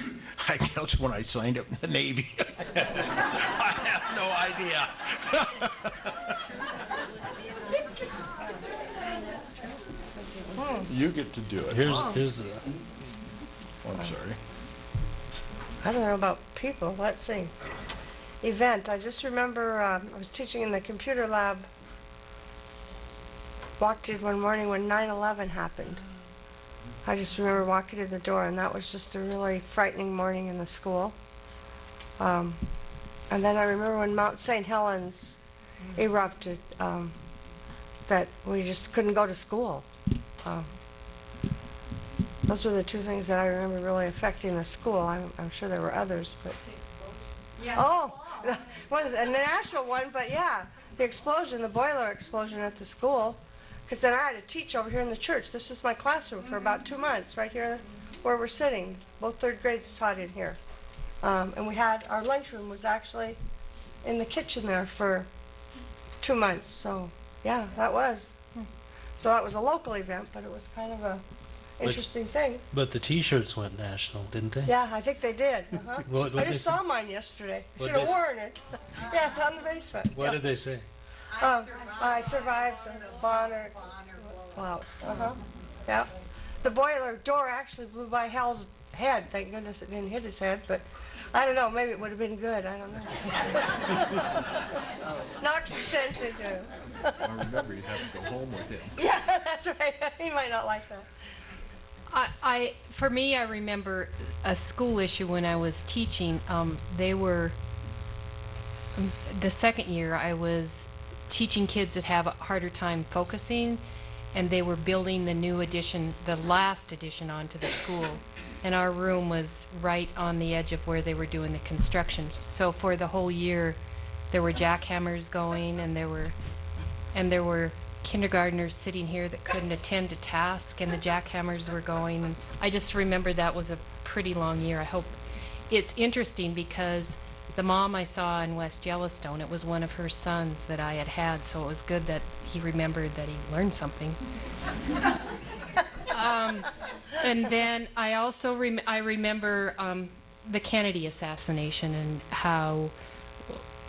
I guess when I signed up in the Navy. I have no idea. You get to do it. Here's the. Oh, I'm sorry. I don't know about people. Let's see. Event. I just remember I was teaching in the computer lab. Walked in one morning when 9/11 happened. I just remember walking to the door, and that was just a really frightening morning in the school. And then I remember when Mount St. Helens erupted, that we just couldn't go to school. Those were the two things that I remember really affecting the school. I'm sure there were others, but was a national one, but yeah, the explosion, the boiler explosion at the school. Because then I had to teach over here in the church. This was my classroom for about 2 months, right here where we're sitting. Both third grades taught in here. And we had, our lunchroom was actually in the kitchen there for 2 months. So, yeah, that was. So that was a local event, but it was kind of a interesting thing. But the T-shirts went national, didn't they? Yeah, I think they did. Uh-huh. What I they just say? saw mine yesterday. What'd Should have they say? worn it. Yeah, down the basement. What did they say? I survived the Bonner. Wow. Uh-huh. Yeah. The boiler door actually blew by Hal's head. Thank goodness it didn't hit his head, but I don't know. Maybe it would have been good. I don't know. Knock some sense into him. I remember you'd have to go home with him. Yeah, that's right. He might not like that. For me, I remember a school issue when I was teaching. They were, the second year I was teaching kids that have a harder time focusing, and they were building the new addition, the last addition onto the school. And our room was right on the edge of where they were doing the construction. So for the whole year, there were jackhammers going, and there were kindergartners sitting here that couldn't attend to task, and the jackhammers were going. And I just remember that was a pretty long year. I hope it's interesting because the mom I saw in West Yellowstone, it was one of her sons that I had, so it was good that he remembered that he learned something. And then I also remember the Kennedy assassination and how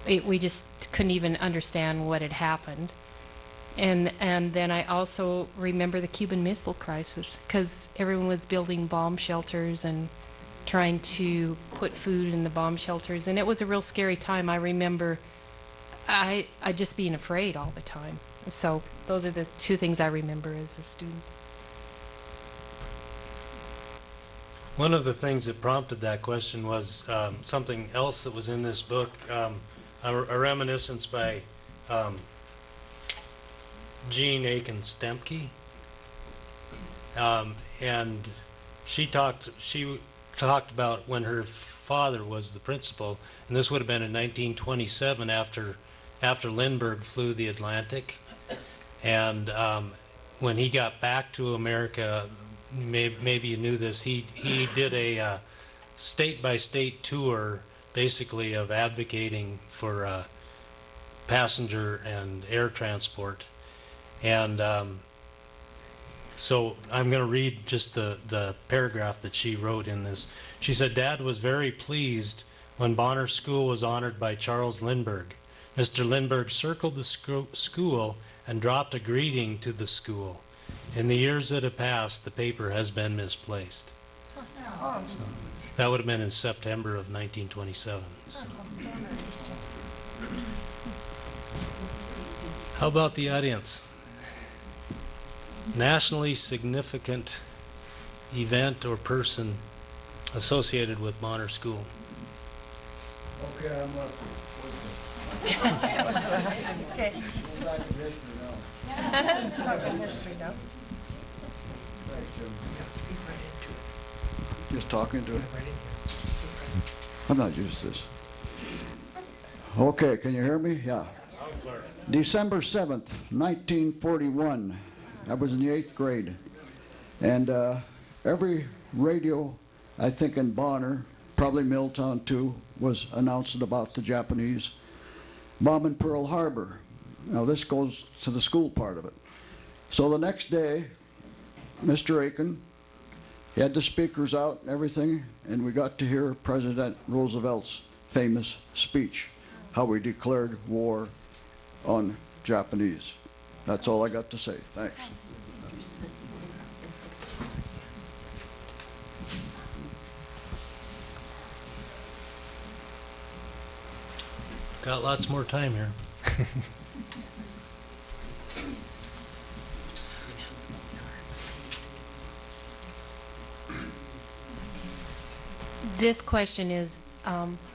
we just couldn't even understand what had happened. And then I also remember the Cuban Missile Crisis, because everyone was building bomb shelters and trying to put food in the bomb shelters, and it was a real scary time. I remember I just being afraid all the time. So those are the two things I remember as a student. One of the things that prompted that question was something else that was in this book, a reminiscence by Jean Aiken Stemke, and she talked about when her father was the principal, and this would have been in 1927 after Lindbergh flew the Atlantic, and when he got back to America, maybe you knew this, he did a state-by-state tour, basically, of advocating for passenger and air transport. And so I'm going to read just the paragraph that she wrote in this. She said, "Dad was very pleased when Bonner School was honored by Charles Lindbergh. Mr. Lindbergh circled the school and dropped a greeting to the school. In the years that have passed, the paper has been misplaced. So that would have been in September of 1927. So. How about the audience? Nationally significant event or person associated with Bonner School. Okay, I'm up. Okay. Go back to history now. Talking history now. Thanks, Jim. Just talking to it? I'm not used to this. Okay, can you hear me? Yeah. December 7th, 1941. I was in the 8th grade. And every radio, I think in Bonner, probably Milltown too, was announcing about the Japanese bombing Pearl Harbor. Now this goes to the school part of it. So the next day, Mr. Aiken, he had the speakers out and everything, and we got to hear President Roosevelt's famous speech, how we declared war on Japanese. That's all I got to say. Thanks. Got lots more time here. This question is,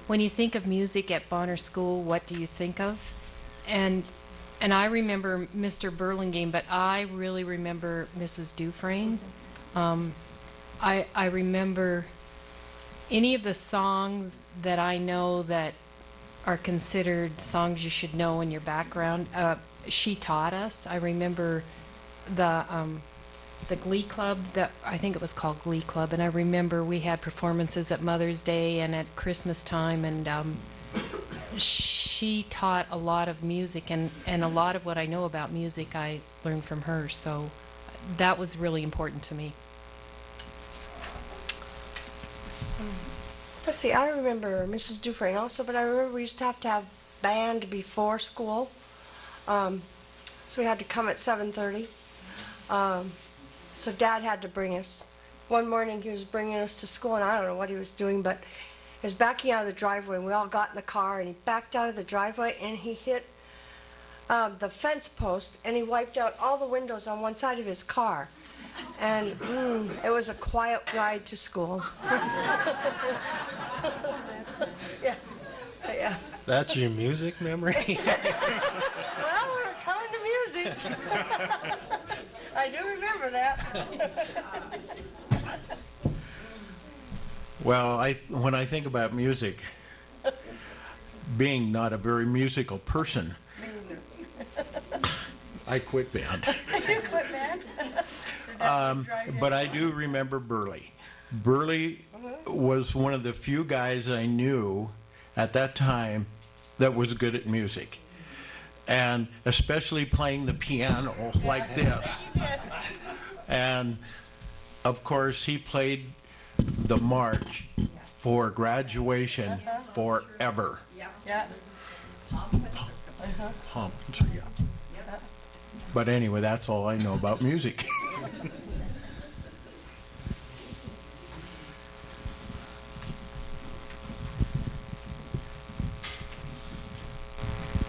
when you think of music at Bonner School, what do you think of? And I remember Mr. Burlingame, but I really remember Mrs. Dufresne. I remember any of the songs that I know that are considered songs you should know in your background. She taught us. I remember the Glee Club, that I think it was called Glee Club, and I remember we had performances at Mother's Day and at Christmas time, and she taught a lot of music, and a lot of what I know about music I learned from her, so that was really important to me. Let's see, I remember Mrs. Dufresne also, but I remember we used to have band before school. So we had to come at 7:30. So Dad had to bring us. One morning he was bringing us to school, and I don't know what he was doing, but he was backing out of the driveway, and we all got in the car, and he backed out of the driveway, and he hit the fence post, and he wiped out all the windows on one side of his car. And it was a quiet ride to school. Yeah. Yeah. That's your music memory? Well, we're coming to music. I do remember that. Well, when I think about music, being not a very musical person, I quit band. You quit band? But I do remember Burley. Burley was one of the few guys I knew at that time that was good at music, and especially playing the piano like this. And of course he played the march for graduation forever. Yeah. Yeah. But anyway, that's all I know about music.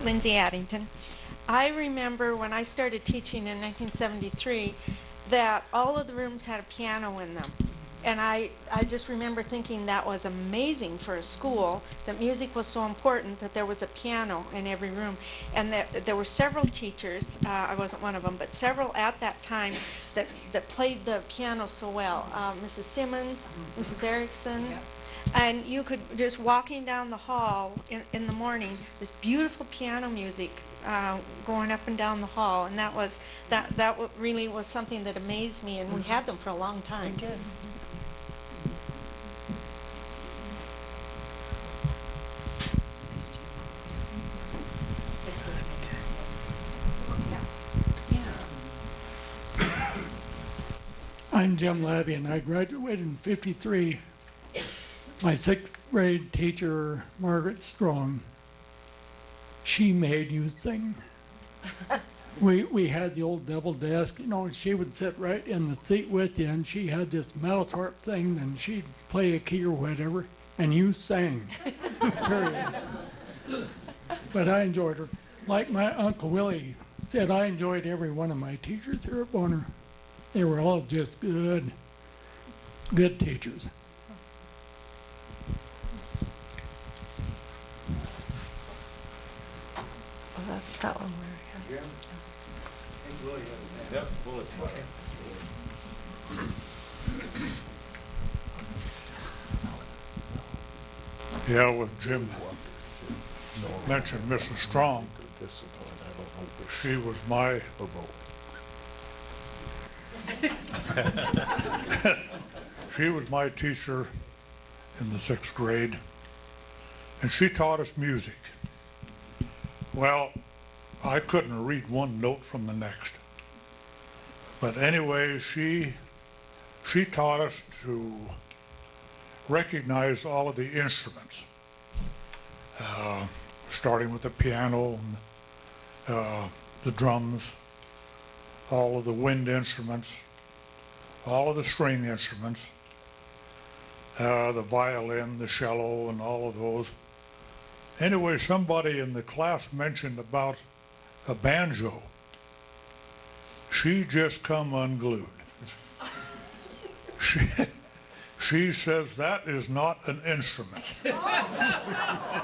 Lindsay Addington. I remember when I started teaching in 1973 that all of the rooms had a piano in them. And I just remember thinking that was amazing for a school, that music was so important that there was a piano in every room. And that there were several teachers, I wasn't one of them, but several at that time that played the piano so well. Mrs. Simmons, Mrs. Erickson. And you could, just walking down the hall in the morning, this beautiful piano music going up and down the hall. And that really was something that amazed me, and we had them for a long time. We did. I'm Jim Labby, and I graduated in '53. My sixth grade teacher, Margaret Strong, she made you sing. We had the old double desk, you know, and she would sit right in the seat with you, and she had this mouth harp thing, and she'd play a key or whatever, and you sang. Period. But I enjoyed her. Like my Uncle Willie said, I enjoyed every one of my teachers here at Bonner. They were all just good teachers. Well, that's that one. Jim? Hey, Willie, Yep, Willie. Yeah, with Jim mentioned Mrs. Strong, she was my she was my teacher in the 6th grade, and she taught us music. Well, I couldn't read one note from the next. But anyway, she taught us to recognize all of the instruments, starting with the piano and the drums, all of the wind instruments, all of the string instruments, the violin, the cello, and all of those. Anyway, somebody in the class mentioned about a banjo. She just come unglued. She says that is not an instrument.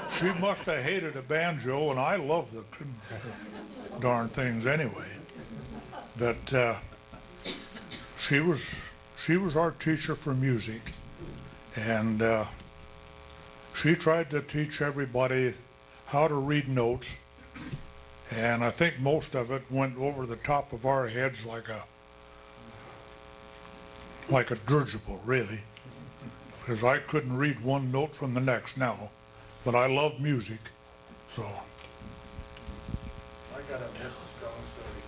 She must have hated a banjo, and I love the darn things anyway. But she was our teacher for music, and she tried to teach everybody how to read notes, and I think most of it went over the top of our heads like a dirigible, really, because I couldn't read one note from the next now, but I love music, so. I got a Mrs. Strong story.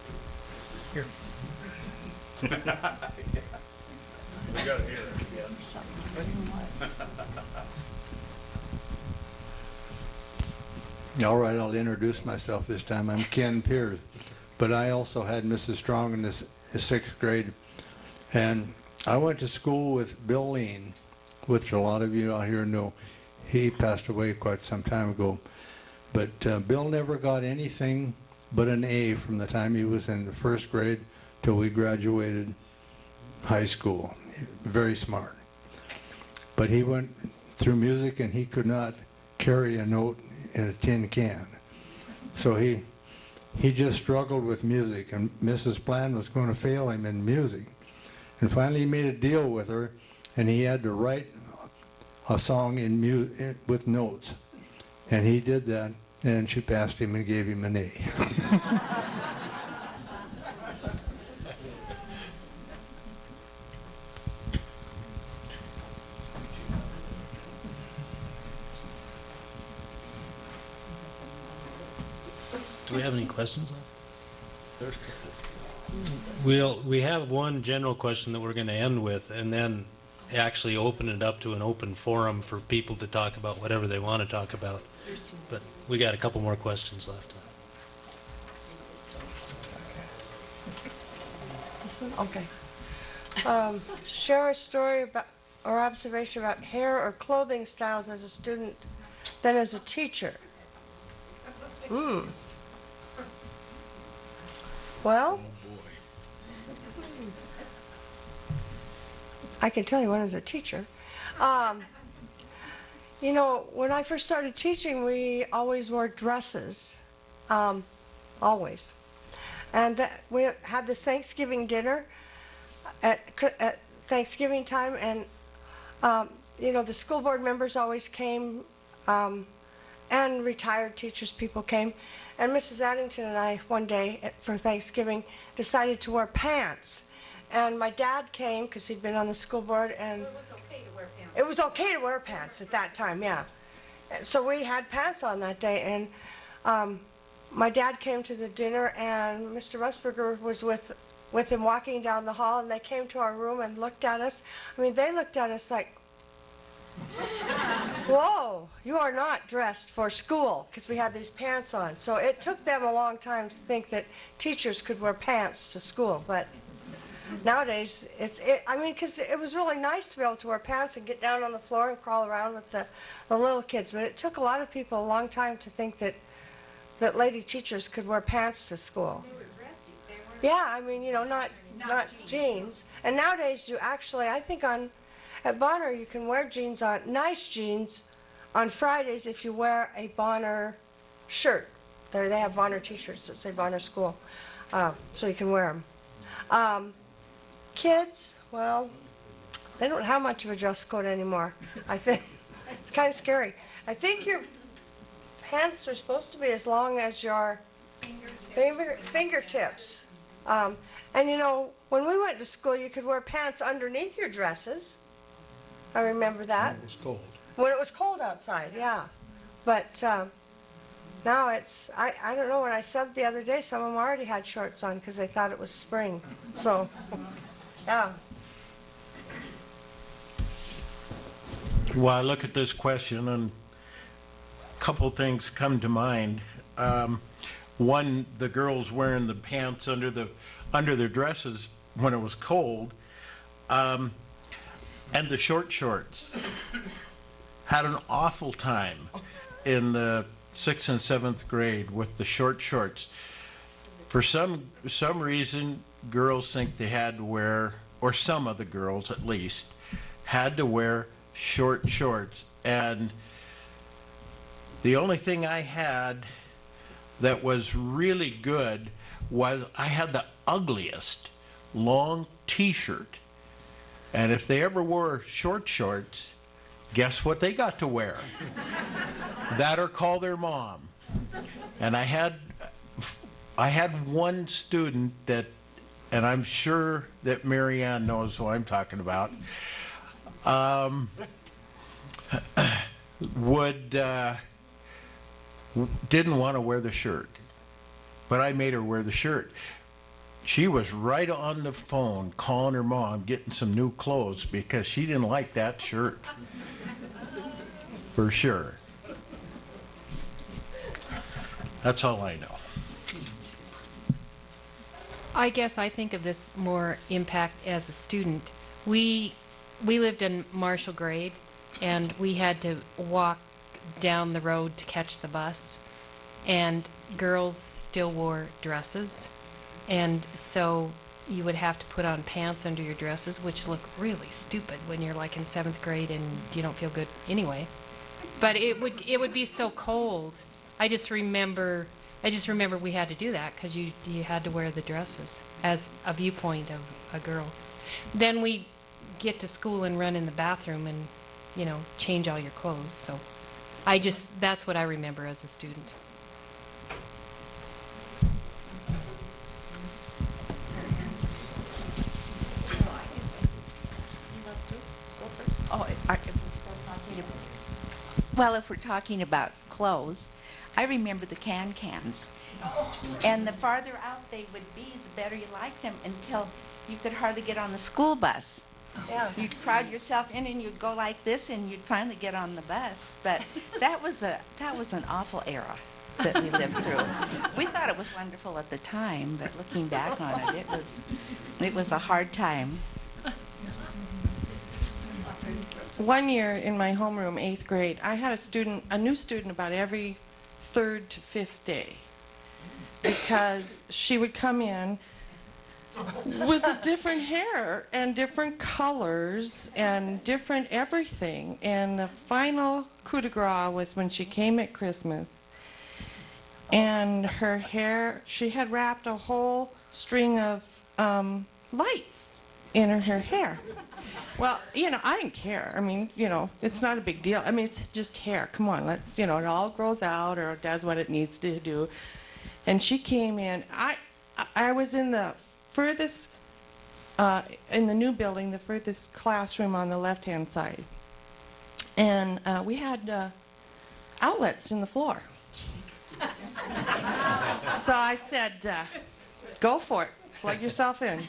Here. We gotta hear it again. All right, I'll introduce myself this time. I'm Ken Pierce, but I also had Mrs. Strong in the 6th grade, and I went to school with Bill Lean, which a lot of you out here know. He passed away quite some time ago, but Bill never got anything but an A from the time he was in the 1st grade till we graduated high school. Very smart. But he went through music and he could not carry a note in a tin can. So he just struggled with music, and Mrs. Plan was going to fail him in music. And finally he made a deal with her, and he had to write a song with notes. And he did that, and she passed him and gave him an A. Do we have any questions left? We have one general question that we're going to end with, and then actually open it up to an open forum for people to talk about whatever they want to talk about. But we got a couple more questions left. This one? Okay. Share a story about or observation about hair or clothing styles as a student than as a teacher. Well, I can tell you one as a teacher. You know, when I first started teaching, we always wore dresses, always. And we had this Thanksgiving dinner at Thanksgiving time, and you know, the school board members always came, and retired teachers, people came. And Mrs. Addington and I, one day for Thanksgiving, decided to wear pants. And my dad came, because he'd been on the school board, and it was okay to wear pants. It was okay to wear pants at that time, yeah. So we had pants on that day, and my dad came to the dinner, and Mr. Rusberger was with him walking down the hall, and they came to our room and looked at us. I mean, they looked at us like, whoa, you are not dressed for school, because we had these pants on. So it took them a long time to think that teachers could wear pants to school, but nowadays, because it was really nice to be able to wear pants and get down on the floor and crawl around with the little kids, but it took a lot of people a long time to think that lady teachers could wear pants to school. They were dressy. They weren't. Yeah, not jeans. And nowadays, you actually, I think at Bonner, you can wear nice jeans on Fridays if you wear a Bonner shirt. They have Bonner t-shirts that say Bonner School, so you can wear them. Kids, well, they don't have much of a dress code anymore. I think it's kind of scary. I think your pants are supposed to be as long as your fingertips. And when we went to school, you could wear pants underneath your dresses. I remember that. It was cold. When it was cold outside, yeah. But now it's, I don't know, when I subbed the other day, some of them already had shorts on because they thought it was spring. So, yeah. Well, I look at this question and a couple things come to mind. One, the girls wearing the pants under their dresses when it was cold, and the short shorts. Had an awful time in the 6th and 7th grade with the short shorts. For some reason, girls think they had to wear, or some of the girls at least, had to wear short shorts. And the only thing I had that was really good was I had the ugliest long t-shirt. And if they ever wore short shorts, guess what they got to wear? That or call their mom. And I had one student that, and I'm sure that Mary Ann knows who I'm talking about, didn't want to wear the shirt, but I made her wear the shirt. She was right on the phone calling her mom, getting some new clothes because she didn't like that shirt. For sure. That's all I know. I guess I think of this more impact as a student. We lived in Marshall grade, and we had to walk down the road to catch the bus, and girls still wore dresses, and so you would have to put on pants under your dresses, which look really stupid when you're like in 7th grade and you don't feel good anyway. But it would be so cold. I just remember we had to do that because you had to wear the dresses as a viewpoint of a girl. Then we get to school and run in the bathroom and, change all your clothes. So that's what I remember as a student. Well, if we're talking about clothes, I remember the cans. And the farther out they would be, the better you liked them until you could hardly get on the school bus. Yeah. You'd crowd yourself in and you'd go like this and you'd finally get on the bus. But that was an awful era that we lived through. We thought it was wonderful at the time, but looking back on it, it was a hard time. One year in my homeroom, 8th grade, I had a new student about every 3rd to 5th day, because she would come in with a different hair and different colors and different everything. And the final coup de grace was when she came at Christmas, and her hair, she had wrapped a whole string of lights in her hair. Well, I didn't care. I mean, it's not a big deal. I mean, it's just hair. Come on, let's, it all grows out or does what it needs to do. And she came in. I was in the furthest, in the new building, the furthest classroom on the left-hand side. And we had outlets in the floor. So I said, go for it. Plug yourself in.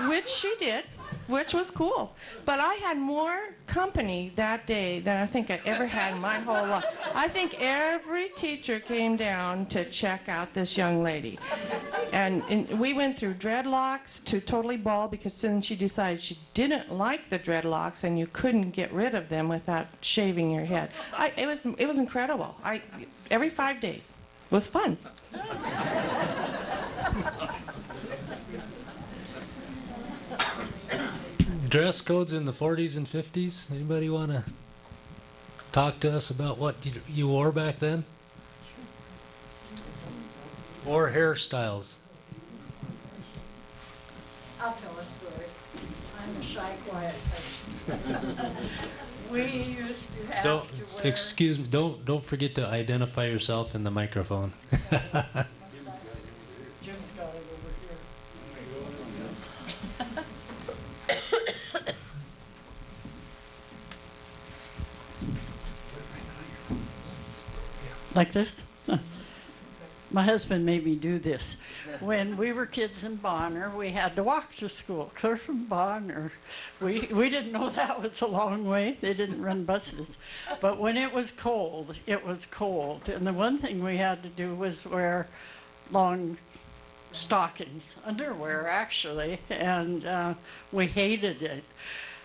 Which she did. which was cool. But I had more company that day than I think I ever had in my whole life. I think every teacher came down to check out this young lady. And we went through dreadlocks to totally bald, because then she decided she didn't like the dreadlocks and you couldn't get rid of them without shaving your head. It was incredible. Every 5 days. It was fun. Dress codes in the 40s and 50s. Anybody want to talk to us about what you wore back then? Or hairstyles? I'll tell a story. I'm a shy, quiet person. We used to have Don't to wear... excuse me. Don't forget to identify yourself in the microphone. Jim's got it over here. Like this? My husband made me do this. When we were kids in Bonner, we had to walk to school, clear from Bonner. We didn't know that was a long way. They didn't run buses. But when it was cold, it was cold. And the one thing we had to do was wear long stockings, underwear actually, and we hated it.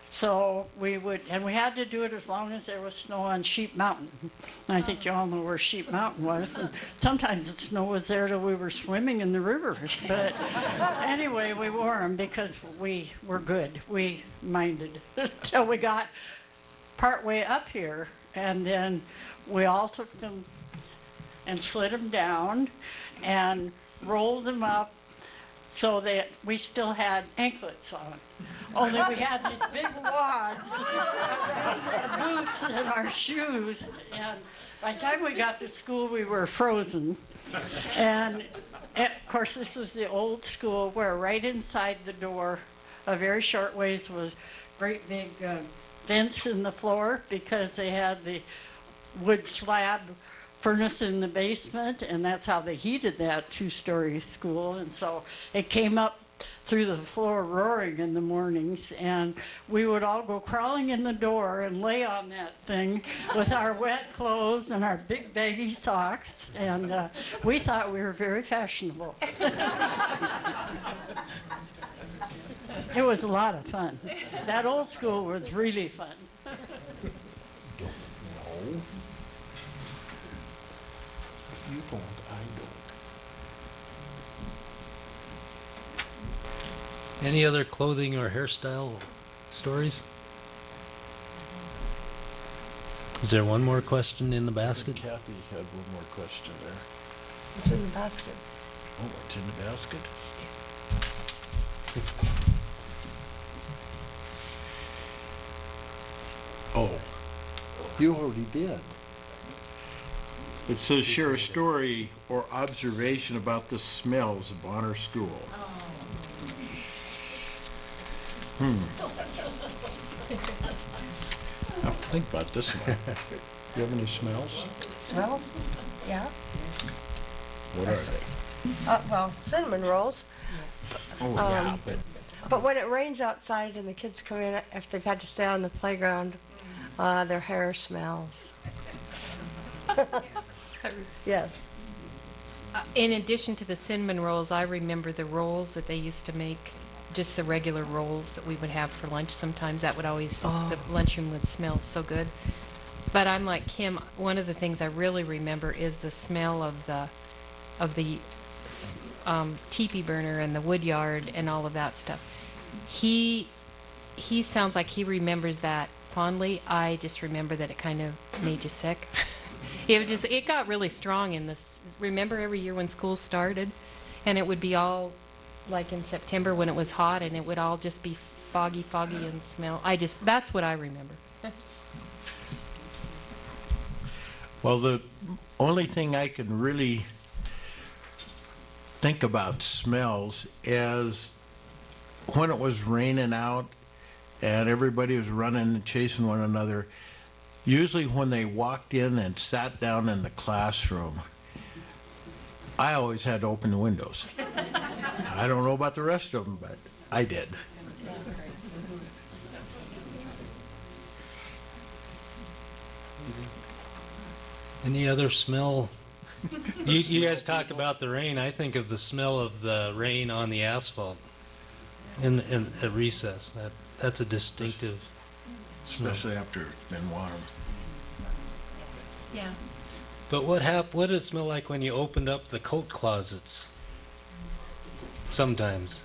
So we had to do it as long as there was snow on Sheep Mountain. And I think you all know where Sheep Mountain was. And sometimes the snow was there till we were swimming in the river. But anyway, we wore them because we were good. We minded till we got partway up here. And then we all took them and slid them down and rolled them up so that we still had anklets on. Only we had these big wads, our boots and our shoes, and by the time we got to school, we were frozen. And of course, this was the old school where right inside the door, a very short ways, was great big vents in the floor because they had the wood slab furnace in the basement, and that's how they heated that two-story school. And so it came up through the floor roaring in the mornings, and we would all go crawling in the door and lay on that thing with our wet clothes and our big baggy socks, and we thought we were very fashionable. It was a lot of fun. That old school was really fun. No. You don't, I don't. Any other clothing or hairstyle stories? Is there one more question in the basket? Kathy had one more question there. It's in the basket. Oh, it's in the basket? Oh, you already did. It says share a story or observation about the smells of Bonner School. I have to think about this one. You have any smells? Smells? Yeah. What are they? Well, cinnamon rolls. Oh, yeah, But when it rains outside and the kids come in, if they've had to stay on the playground, their hair smells. Yes. In addition to the cinnamon rolls, I remember the rolls that they used to make, just the regular rolls that we would have for lunch sometimes. That would always, the lunchroom would smell so good. But I'm like Kim, one of the things I really remember is the smell of the teepee burner and the wood yard and all of that stuff. He sounds like he remembers that fondly. I just remember that it kind of made you sick. It got really strong in this. Remember every year when school started, and it would be all like in September when it was hot, and it would all just be foggy and smell. That's what I remember. Well, the only thing I can really think about smells is when it was raining out and everybody was running and chasing one another. Usually when they walked in and sat down in the classroom, I always had to open the windows. I don't know about the rest of them, but I did. Any other smell? You guys talk about the rain. I think of the smell of the rain on the asphalt in a recess. That's a distinctive smell. Especially after it's been warm. Yeah. But what did it smell like when you opened up the coat closets? Sometimes.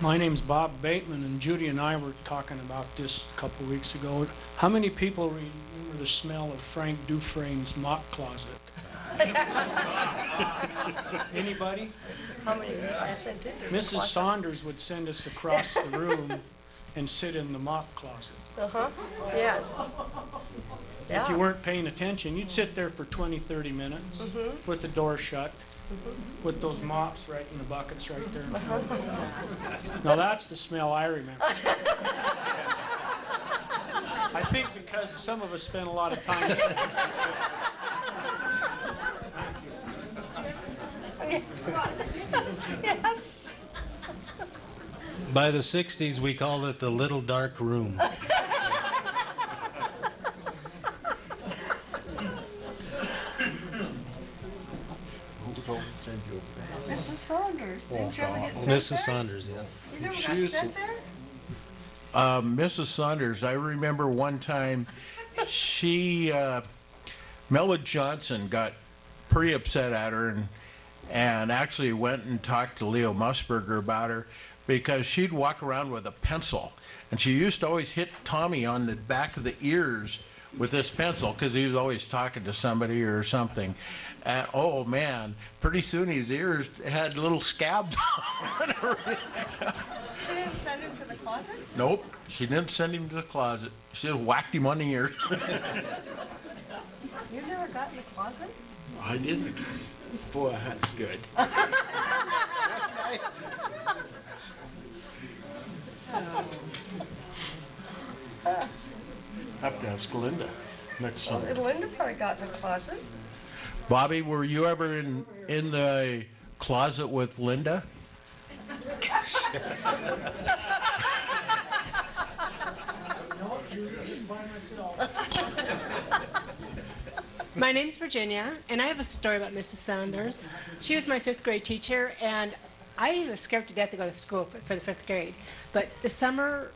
My name's Bob Bateman, and Judy and I were talking about this a couple weeks ago. How many people remember the smell of Frank Dufresne's mop closet? Anybody? How many I sent into the Mrs. closet? Saunders would send us across the room and sit in the mop closet. Uh-huh, yes. If you Yeah. weren't paying attention, you'd sit there for 20, 30 minutes Mhm. with the door shut, with those mops right in the buckets right there. in front of you. Now that's the smell I remember. I think because some of us spent a lot of time. Yes. By the 60s, we called it the little dark room. Mrs. Saunders, didn't you ever get sent Mrs. there? Saunders, yeah. You never She got was- sent there? Mrs. Saunders, I remember one time Melba Johnson got pretty upset at her and actually went and talked to Leo Musburger about her because she'd walk around with a pencil. And she used to always hit Tommy on the back of the ears with this pencil because he was always talking to somebody or something. And, oh man, pretty soon his ears had little scabs on her. She didn't send him to the closet? Nope, she didn't send him to the closet. She just whacked him on the ears. You never got in the closet? I didn't. Boy, that's good. Have to ask Linda next Well, summer. Linda probably got in the closet. Bobby, were you ever in the closet with Linda? My name's Virginia, and I have a story about Mrs. Saunders. She was my fifth grade teacher, and I was scared to death to go to school for the fifth grade. But the summer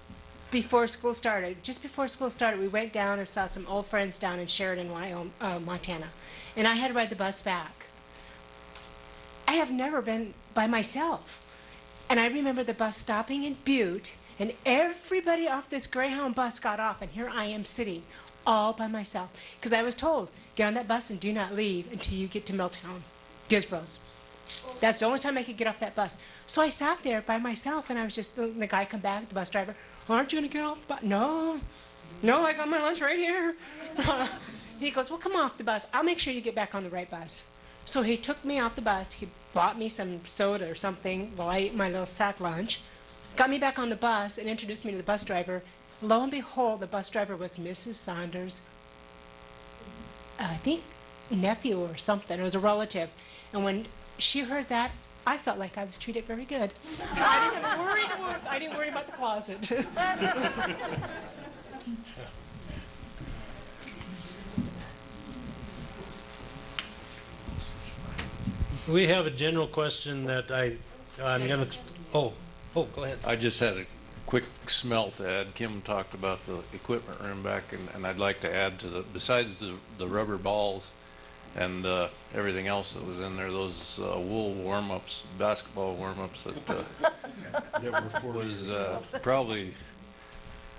before school started, just before school started, we went down and saw some old friends down in Sheridan, Montana. And I had to ride the bus back. I have never been by myself. And I remember the bus stopping in Butte, and everybody off this Greyhound bus got off, and here I am sitting all by myself. Because I was told, get on that bus and do not leave until you get to Milltown, Disbros. That's the only time I could get off that bus. So I sat there by myself, and I was just, the guy come back, the bus driver, aren't you going to get off the bus? No, I got my lunch right here. He goes, well, come off the bus. I'll make sure you get back on the right bus. So he took me off the bus. He bought me some soda or something while I ate my little sack lunch, got me back on the bus, and introduced me to the bus driver. Lo and behold, the bus driver was Mrs. Saunders' I think nephew or something. It was a relative. And when she heard that, I felt like I was treated very good. I didn't worry about the closet. We have a general question that I'm going to... Oh, go ahead. I just had a quick smell to add. Kim talked about the equipment room back, and I'd like to add to besides the rubber balls and everything else that was in there, those wool warm-ups, basketball warm-ups that was probably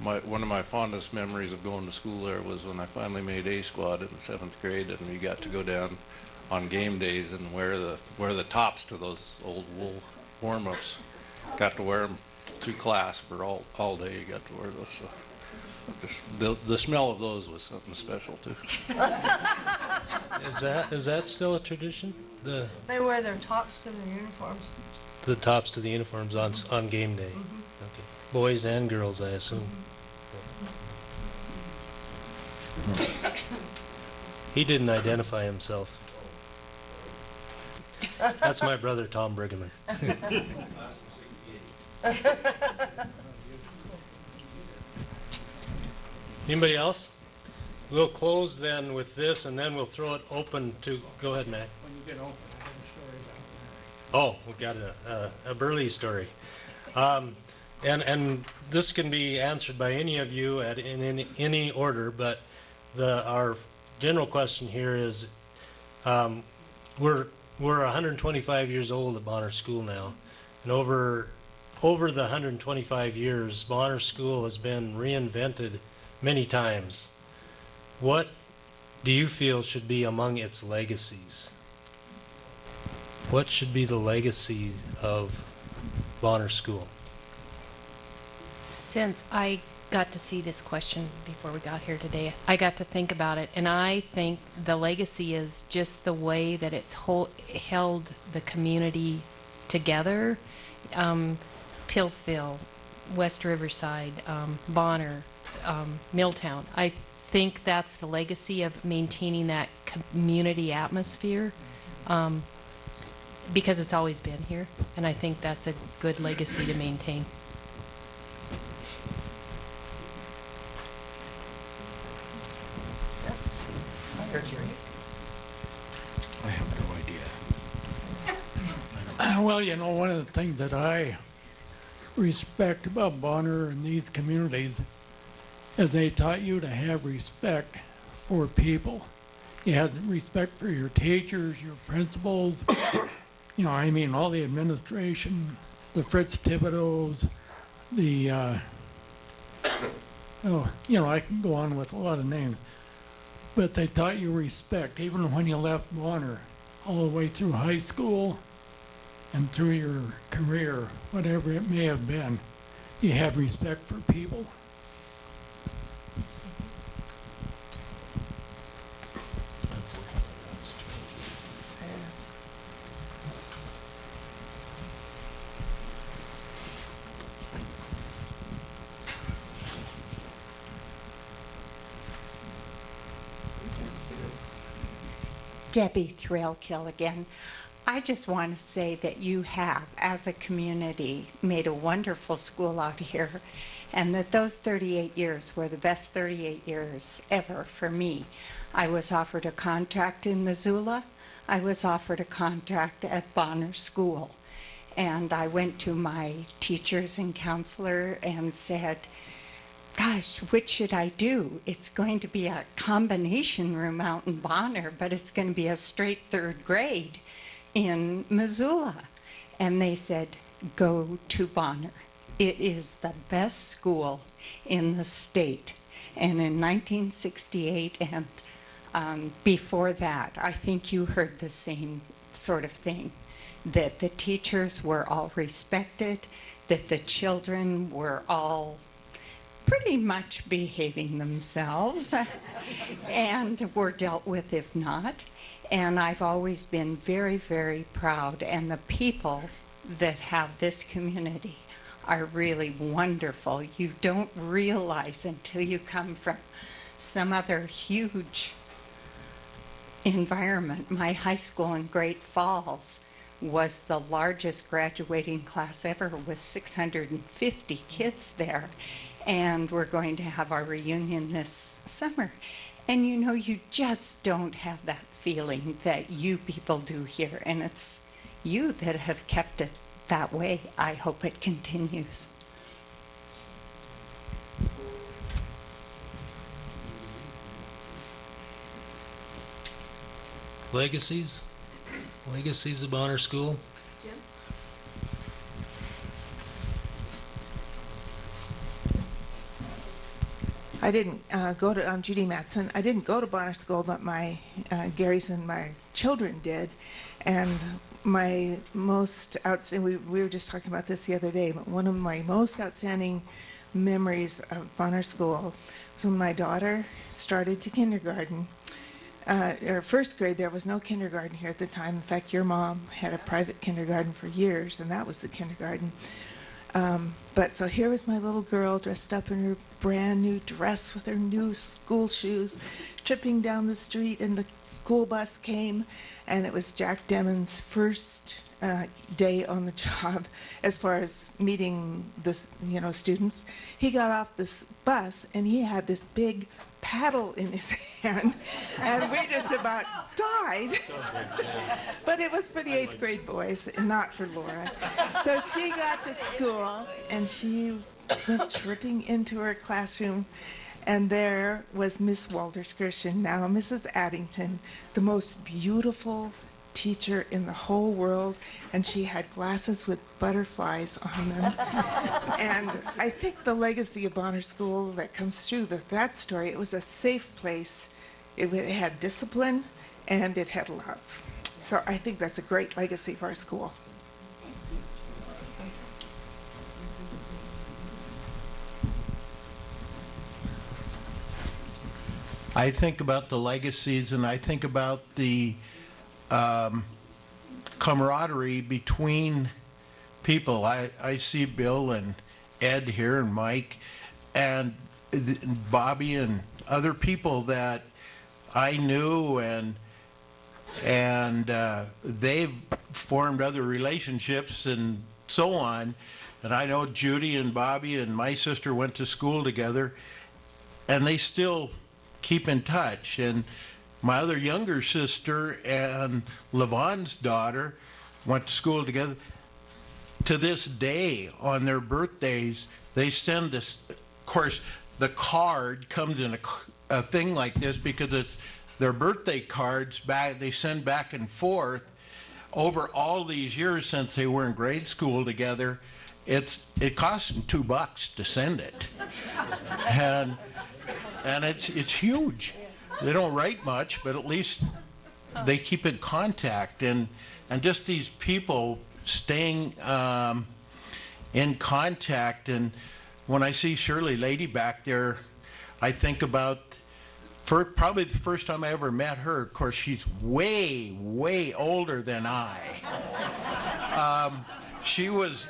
one of my fondest memories of going to school there was when I finally made A squad in the 7th grade, and we got to go down on game days and wear the tops to those old wool warm-ups. Got to wear them through class for all day. You got to wear those. So the smell of those was something special too. Is that still a tradition? They wear their tops to their uniforms. The tops to the uniforms on game day. Okay. Boys and girls, I assume. He didn't identify himself. That's my brother, Tom Brigham. Anybody else? We'll close then with this, and then we'll throw it open to, go ahead, Matt. When you get open, I have a story about Oh, we got a Burley story. And this can be answered by any of you in any order, but our general question here is, we're 125 years old at Bonner School now, and over the 125 years, Bonner School has been reinvented many times. What do you feel should be among its legacies? What should be the legacy of Bonner School? Since I got to see this question before we got here today, I got to think about it, and I think the legacy is just the way that it's held the community together. Pillsville, West Riverside, Bonner, Milltown. I think that's the legacy of maintaining that community atmosphere, because it's always been here, and I think that's a good legacy to maintain. I have no idea. Well, you know, one of the things that I respect about Bonner and these communities is they taught you to have respect for people. You had respect for your teachers, your principals, you know, I mean, all the administration, the Fritz Thibodeaus, the, oh, you know, I can go on with a lot of names. But they taught you respect, even when you left Bonner, all the way through high school and through your career, whatever it may have been. You have respect for people. Debbie Threlkill again. I just want to say that you have, as a community, made a wonderful school out here, and that those 38 years were the best 38 years ever for me. I was offered a contract in Missoula. I was offered a contract at Bonner School. And I went to my teachers and counselor and said, gosh, which should I do? It's going to be a combination room out in Bonner, but it's going to be a straight third grade in Missoula. And they said, go to Bonner. It is the best school in the state. And in 1968 and before that, I think you heard the same sort of thing, that the teachers were all respected, that the children were all pretty much behaving themselves and were dealt with if not. And I've always been very, very proud. And the people that have this community are really wonderful. You don't realize until you come from some other huge environment. My high school in Great Falls was the largest graduating class ever with 650 kids there. And we're going to have our reunion this summer. And you know, you just don't have that feeling that you people do here. And it's you that have kept it that way. I hope it continues. Legacies? Legacies of Bonner School? I didn't go to, I'm Judy Matson. I didn't go to Bonner School, but my Gary's and my children did. And my most outstanding, we were just talking about this the other day, but one of my most outstanding memories of Bonner School was when my daughter started to kindergarten. Or first grade, there was no kindergarten here at the time. In fact, your mom had a private kindergarten for years, and that was the kindergarten. But so here was my little girl dressed up in her brand new dress with her new school shoes, tripping down the street, and the school bus came, and it was Jack Demon's first day on the job as far as meeting the students. He got off this bus and he had this big paddle in his hand, and we just about died. But it was for the 8th grade boys and not for Laura. So she got to school and she went tripping into her classroom, and there was Miss Walderskirchen, now Mrs. Addington, the most beautiful teacher in the whole world, and she had glasses with butterflies on them. And I think the legacy of Bonner School that comes through that story, it was a safe place. It had discipline and it had love. So I think that's a great legacy for our school. I think about the legacies, and I think about the camaraderie between people. I see Bill and Ed here and Mike and Bobby and other people that I knew, and they've formed other relationships and so on. And I know Judy and Bobby and my sister went to school together, and they still keep in touch. And my other younger sister and Levon's daughter went to school together. To this day, on their birthdays, they send us, of course, the card comes in a thing like this because it's their birthday cards back, they send back and forth over all these years since they were in grade school together. It costs them $2 to send it. And it's huge. They don't write much, but at least they keep in contact, and just these people staying in contact. And when I see Shirley Lady back there, I think about probably the first time I ever met her. Of course, she's way, way older than I. She was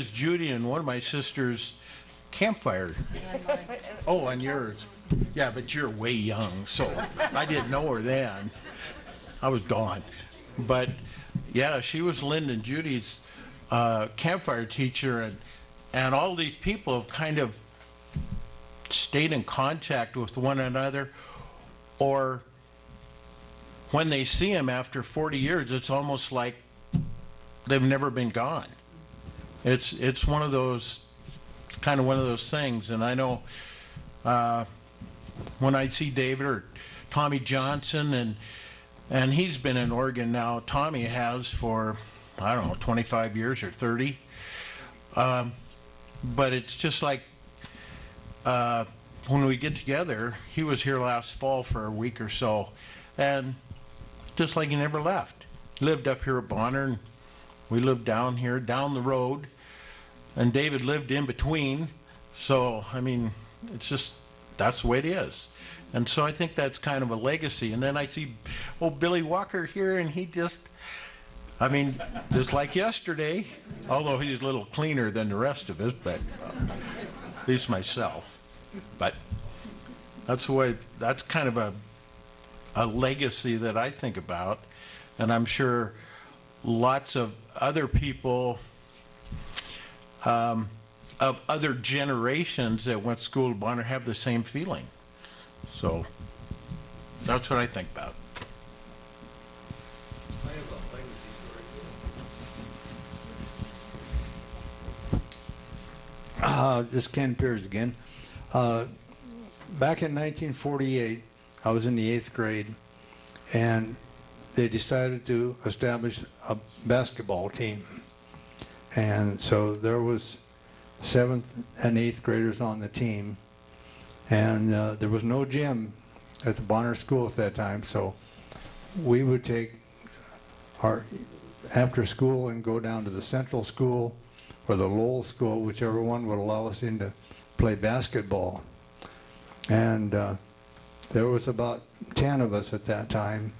Judy and one of my sister's campfire. Oh, on yours. Yeah, but you're way young, so I didn't know her then. I was gone. But yeah, she was Linda and Judy's campfire teacher, and all these people have kind of stayed in contact with one another, or when they see them after 40 years, it's almost like they've never been gone. It's one of those, kind of one of those things. And I know when I see David or Tommy Johnson, and he's been in Oregon now, Tommy has for, I don't know, 25 years or 30. But it's just like when we get together, he was here last fall for a week or so, and just like he never left. Lived up here at Bonner, and we lived down here, down the road, and David lived in between. So, I mean, it's just, that's the way it is. And so I think that's kind of a legacy. And then I see Billy Walker here, and he just, I mean, just like yesterday, although he's a little cleaner than the rest of us, but at least myself. But that's the way, that's kind of a legacy that I think about. And I'm sure lots of other people of other generations that went to school at Bonner have the same feeling. So that's what I think about. This is Ken Pierce again. Back in 1948, I was in the 8th grade, and they decided to establish a basketball team. And so there was 7th and 8th graders on the team, and there was no gym at the Bonner School at that time, so we would take our after school and go down to the Central School or the Lowell School, whichever one would allow us in to play basketball. And there was about 10 of us at that time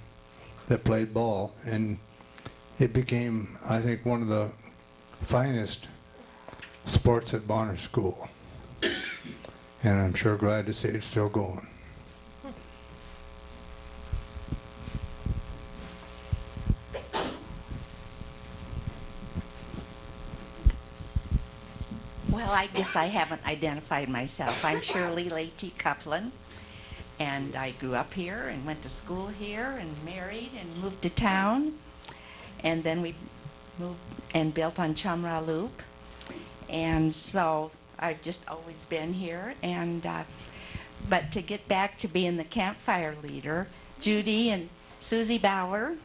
that played ball, and it became, I think, one of the finest sports at Bonner School. And I'm sure glad to say it's still going. Well, I guess I haven't identified myself. I'm Shirley Leahy Coupland, and I grew up here and went to school here and married and moved to town. And then we moved and built on Chumrah Loop. And so I've just always been here. And but to get back to being the campfire leader, Judy and Susie Bauer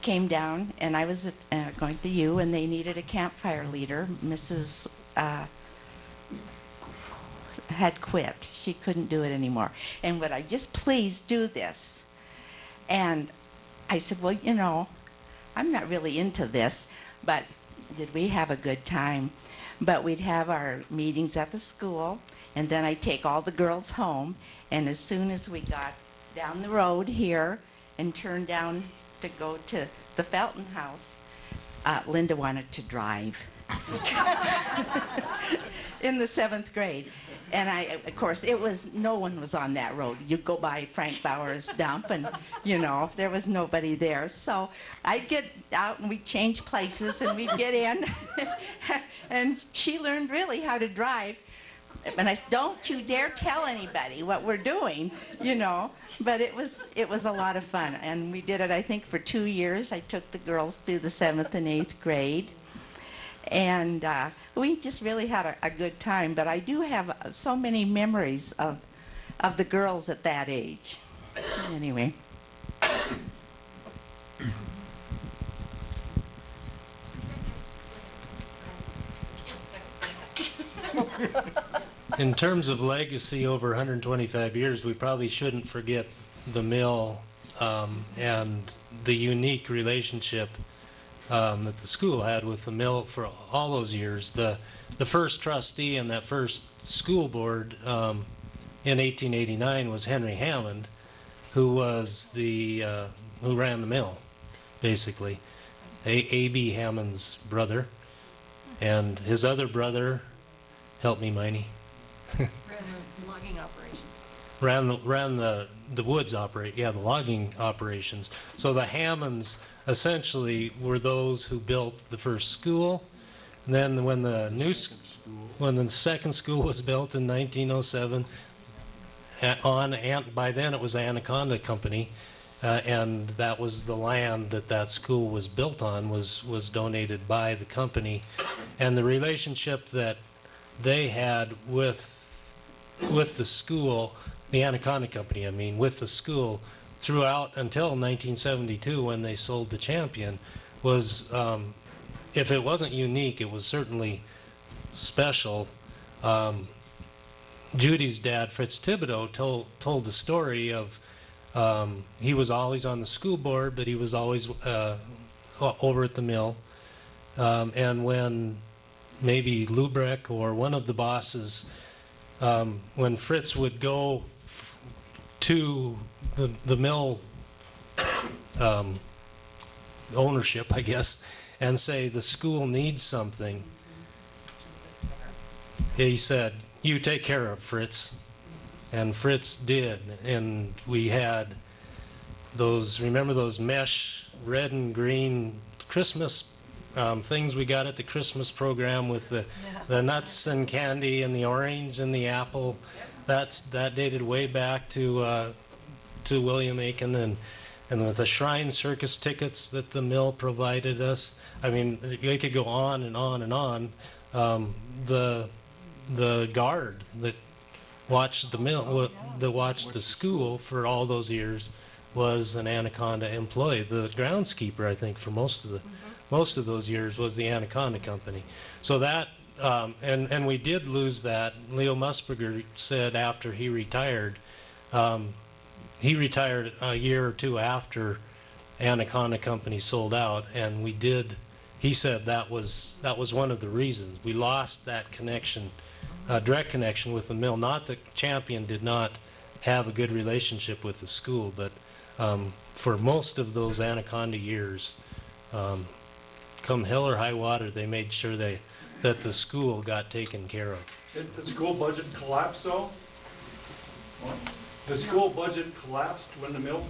came down, and I was going to U, and they needed a campfire leader. Mrs. Had quit. She couldn't do it anymore. And would I just please do this? And I said, well, you know, I'm not really into this, but did we have a good time? But we'd have our meetings at the school, and then I'd take all the girls home, and as soon as we got down the road here and turned down to go to the Felton house, Linda wanted to drive in the 7th grade. And of course, no one was on that road. You go by Frank Bauer's dump and, you know, there was nobody there. So I'd get out and we'd change places and we'd get in. And she learned really how to drive. And I said, don't you dare tell anybody what we're doing, you know. But it was a lot of fun. And we did it, I think, for 2 years. I took the girls through the 7th and 8th grade. And we just really had a good time. But I do have so many memories of the girls at that age. Anyway. In terms of legacy over 125 years, we probably shouldn't forget the mill and the unique relationship that the school had with the mill for all those years. The first trustee in that first school board in 1889 was Henry Hammond, who was who ran the mill, basically. A.B. Hammond's brother, and his other brother, help me, Miney. Ran the logging operations. Ran the woods the logging operations. So the Hammonds essentially were those who built the first school. And then when the second school was built in 1907, by then it was Anaconda Company, and that was the land that school was built on, was donated by the company. And the relationship that they had with the school, the Anaconda Company, I mean, with the school throughout until 1972 when they sold the Champion was, if it wasn't unique, it was certainly special. Judy's dad, Fritz Thibodeau, told the story of he was always on the school board, but he was always over at the mill. And when maybe Lubrecht or one of the bosses, when Fritz would go to the mill ownership, I guess, and say the school needs something, he said, "You take care of Fritz." And Fritz did, and we had remember those mesh red and green Christmas things we got at the Christmas program with the nuts and candy and the orange and the apple. That dated way back to William Aiken, and with the Shrine Circus tickets that the mill provided us. I mean, they could go on and on and on. The guard that watched the mill, that watched the school for all those years, was an Anaconda employee. The groundskeeper, I think, for most of those years was the Anaconda Company. So that, and we did lose that. Leo Musburger said after he retired a year or two after Anaconda Company sold out, and he said that was one of the reasons. We lost that connection, direct connection with the mill. Not that Champion did not have a good relationship with the school, but for most of those Anaconda years, come hell or high water, they made sure they that the school got taken care of. Did the school budget collapse though? The school budget collapsed when the mill?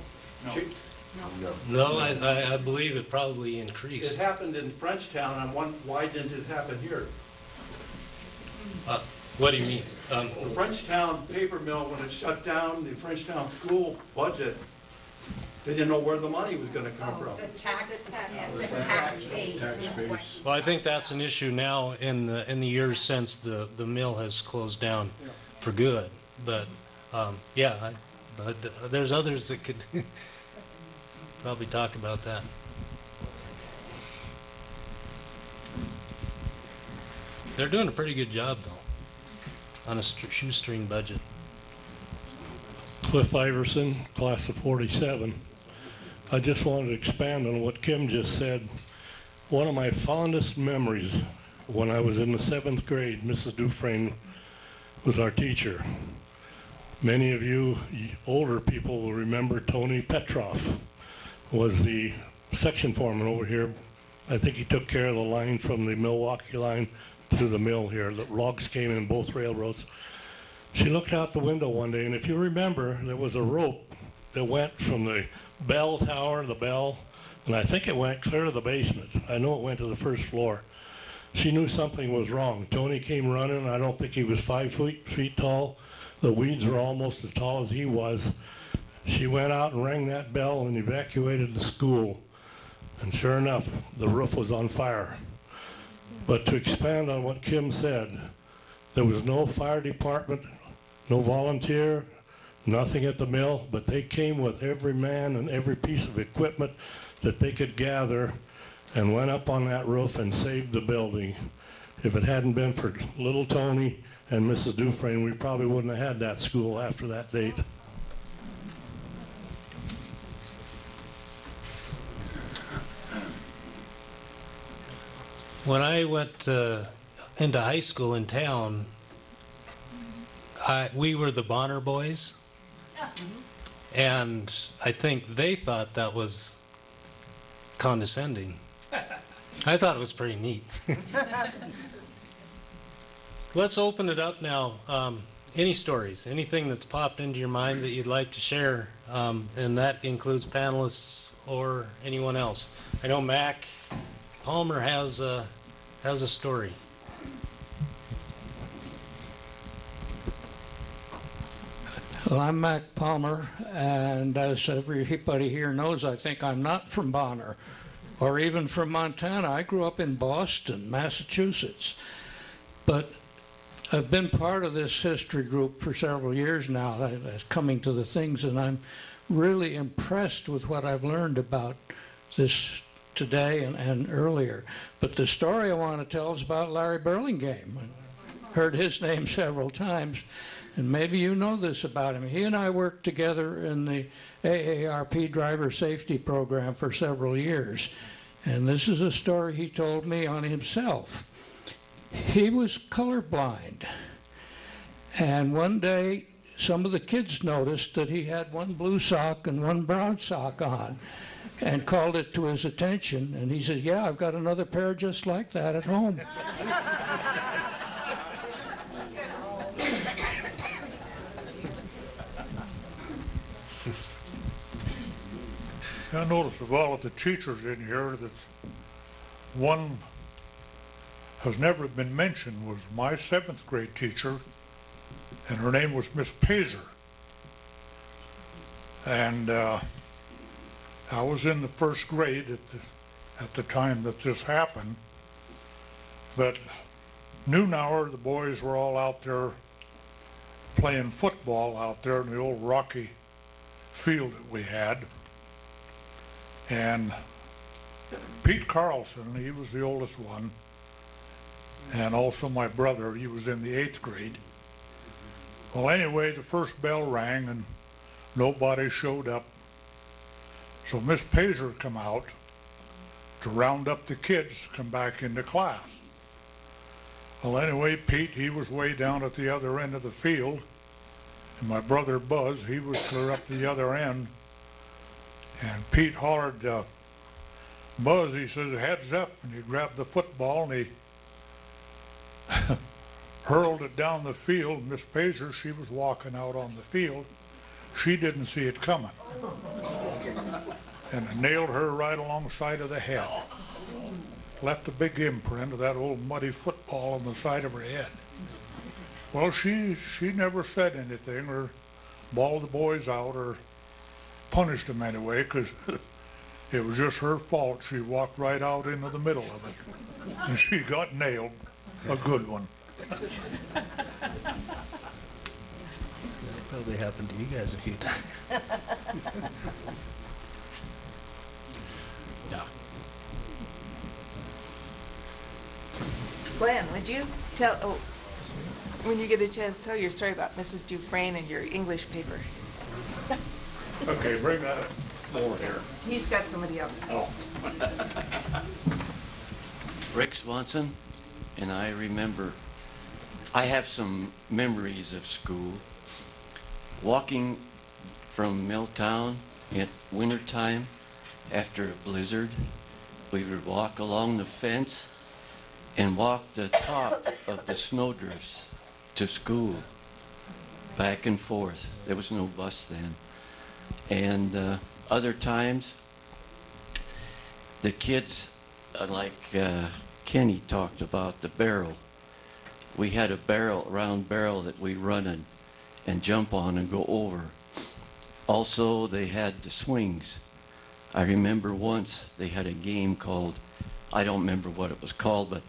No, I believe it probably It increased. happened in Frenchtown, and why didn't it happen here? What do you mean? The Frenchtown paper mill, when it shut down, the Frenchtown school budget, they didn't know where the money was gonna come from. The tax base is what. Well, I think that's an issue now in the years since the mill has closed down for good. But but there's others that could probably talk about that. They're doing a pretty good job though, on a shoestring budget. Cliff Iverson, class of 47. I just wanted to expand on what Kim just said. One of my fondest memories when I was in the 7th grade, Mrs. Dufresne was our teacher. Many of you older people will remember Tony Petroff was the section foreman over here. I think he took care of the line from the Milwaukee line to the mill here. The logs came in both railroads. She looked out the window one day, and if you remember, there was a rope that went from the bell tower, the bell, and I think it went clear to the basement. I know it went to the first floor. She knew something was wrong. Tony came running. I don't think he was 5 feet tall. The weeds were almost as tall as he was. She went out and rang that bell and evacuated the school. And sure enough, the roof was on fire. But to expand on what Kim said, there was no fire department, no volunteer, nothing at the mill, but they came with every man and every piece of equipment that they could gather and went up on that roof and saved the building. If it hadn't been for little Tony and Mrs. Dufresne, we probably wouldn't have had that school after that date. When I went into high school in town, we were the Bonner boys, and I think they thought that was condescending. I thought it was pretty neat. Let's open it up now. Any stories, anything that's popped into your mind that you'd like to share, and that includes panelists or anyone else. I know Mac Palmer has a story. Well, I'm Mac Palmer, and as everybody here knows, I think I'm not from Bonner or even from Montana. I grew up in Boston, Massachusetts. But I've been part of this history group for several years now, coming to the things, and I'm really impressed with what I've learned about this today and earlier. But the story I want to tell is about Larry Burlingame. I've heard his name several times. And maybe you know this about him. He and I worked together in the AARP driver safety program for several years. And this is a story he told me on himself. He was colorblind. And one day, some of the kids noticed that he had one blue sock and one brown sock on and called it to his attention. And he said, "Yeah, I've got another pair just like that at home." I noticed of all of the teachers in here that one has never been mentioned was my 7th grade teacher, and her name was Miss Pazer. And I was in the 1st grade at the time that this happened, but noon hour the boys were all out there playing football out there in the old rocky field that we had. And Pete Carlson, he was the oldest one, and also my brother, he was in the 8th grade. Well, anyway, the first bell rang and nobody showed up. So Miss Pazer come out to round up the kids to come back into class. Well, anyway, Pete, he was way down at the other end of the field, and my brother Buzz, he was clear up the other end. And Pete hollered, Buzz, he says, "Heads up," and he grabbed the football and he hurled it down the field. Miss Pazer, she was walking out on the field. She didn't see it coming. And it nailed her right alongside of the head. Left a big imprint of that old muddy football on the side of her head. Well, she never said anything or bawled the boys out or punished them anyway, because it was just her fault. She walked right out into the middle of it. And she got nailed. A good one. That probably happened to you guys a few times. Glenn, would you tell, when you get a chance, tell your story about Mrs. Dufresne and your English paper? Okay, bring that forward here. He's got somebody else. Oh. Rick Swanson, and I remember, I have some memories of school. Walking from Milltown at wintertime after a blizzard, we would walk along the fence and walk the top of the snowdrifts to school, back and forth. There was no bus then. And other times, the kids, like Kenny talked about, the barrel. We had a round barrel that we run and jump on and go over. Also, they had the swings. I remember once they had a game called, I don't remember what it was called, but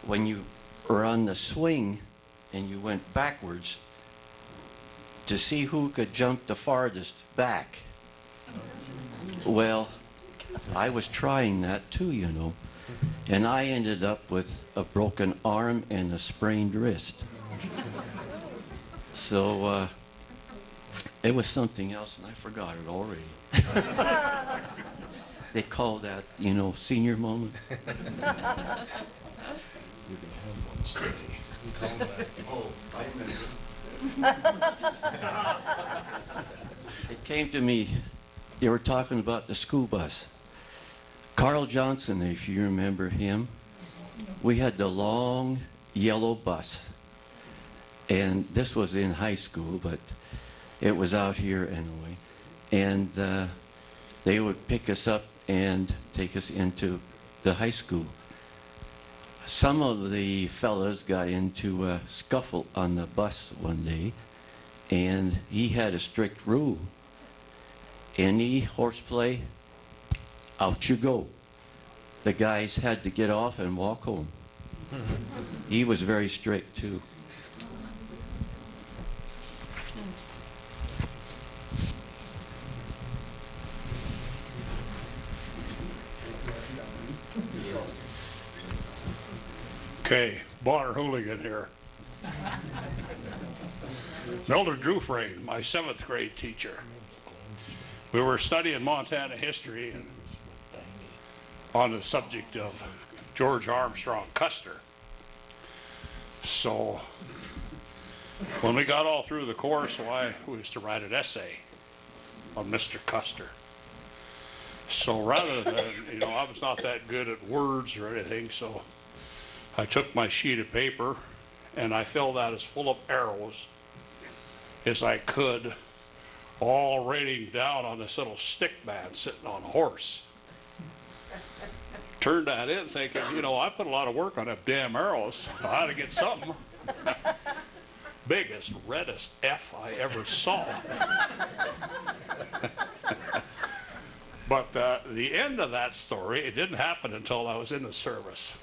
when you were on the swing and you went backwards to see who could jump the farthest back. Well, I was trying that too, you know, and I ended up with a broken arm and a sprained wrist. So it was something else, and I forgot it already. They call that, you know, senior moment. You're going to have one someday. You call that. Oh, I remember. It came to me, they were talking about the school bus. Carl Johnson, if you remember him, we had the long yellow bus. And this was in high school, but it was out here anyway. And they would pick us up and take us into the high school. Some of the fellas got into a scuffle on the bus one day, and he had a strict rule. Any horseplay, out you go. The guys had to get off and walk home. He was very strict too. Okay, Bonner hooligan here. Mildred Dufresne, my 7th grade teacher. We were studying Montana history and on the subject of George Armstrong Custer. So when we got all through the course, I was to write an essay on Mr. Custer. So rather than, you know, I was not that good at words or anything, so I took my sheet of paper and I filled that as full of arrows as I could, all raining down on this little stick man sitting on a horse. Turned that in thinking, you know, I put a lot of work on them damn arrows. I had to get something. Biggest, reddest F I ever saw. But the end of that story, it didn't happen until I was in the service.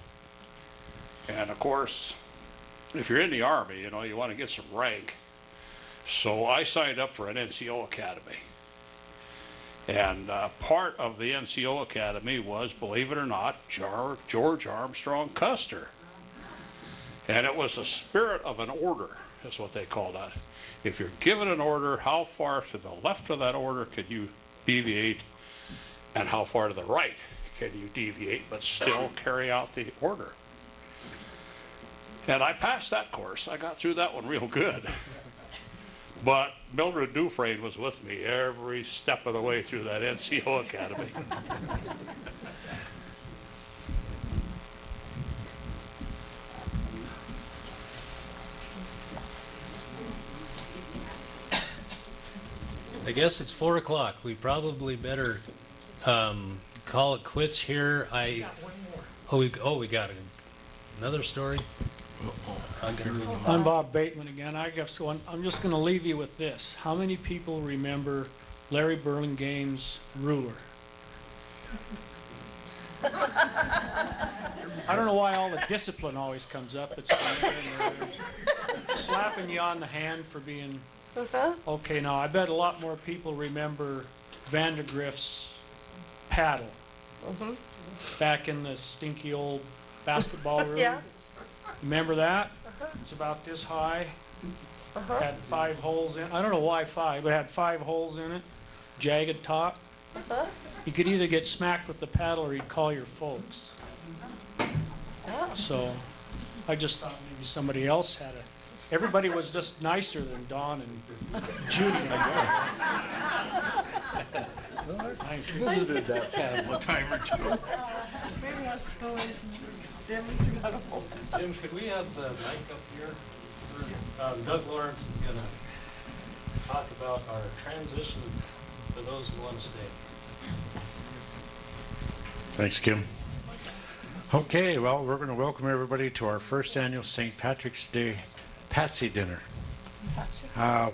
And of course, if you're in the Army, you know, you want to get some rank. So I signed up for an NCO Academy. And part of the NCO Academy was, believe it or not, George Armstrong Custer. And it was a spirit of an order, is what they call that. If you're given an order, how far to the left of that order can you deviate, and how far to the right can you deviate, but still carry out the order. And I passed that course. I got through that one real good. But Mildred Dufresne was with me every step of the way through that NCO Academy. I guess it's 4 o'clock. We probably better call it quits here. We got another story. I'm Bob Bateman again. I guess so. I'm just going to leave you with this. How many people remember Larry Burlingame's ruler? I don't know why all the discipline always comes up. It's slapping you on the hand for being okay. Now I bet a lot more people remember Vandergrift's paddle back in the stinky old basketball room. Yeah. Remember that? It's about this high. Had 5 holes in. I don't know why 5, but it had 5 holes in it. Jagged top. You could either get smacked with the paddle or you'd call your folks. So I just thought maybe somebody else had it. Everybody was just nicer than Don and Judy, I guess. I visited that paddle a time or two. Maybe that's so Jim, could we have the mic up here? Doug Lawrence is going to talk about our transition for those who want to stay. Thanks, Kim. Okay, well, we're going to welcome everybody to our first annual St. Patrick's Day Patsy Dinner.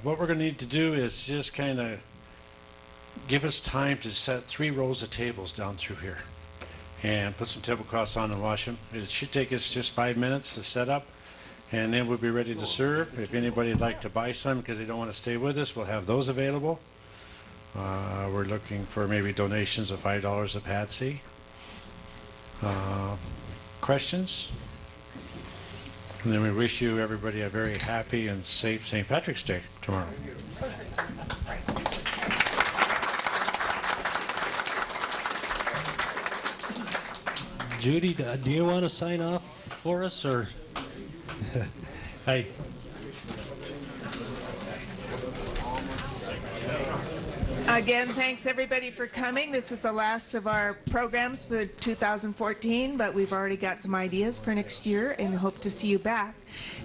What we're going to need to do is just kind of give us time to set 3 rows of tables down through here and put some tablecloths on and wash them. It should take us just 5 minutes to set up, and then we'll be ready to serve. If anybody would like to buy some because they don't want to stay with us, we'll have those available. We're looking for maybe donations of $5 a Patsy. Questions? And then we wish you everybody a very happy and safe St. Patrick's Day tomorrow. Judy, do you want to sign off for us, or? Hi. Again, thanks everybody for coming. This is the last of our programs for 2014, but we've already got some ideas for next year and hope to see you back.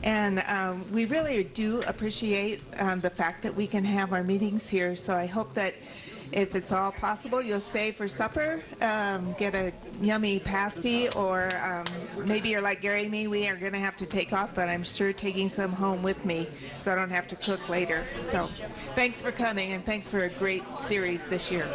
And we really do appreciate the fact that we can have our meetings here, so I hope that if it's all possible, you'll stay for supper, get a yummy pasty, or maybe you're like Gary and me, we are going to have to take off, but I'm sure taking some home with me so I don't have to cook later. So thanks for coming, and thanks for a great series this year.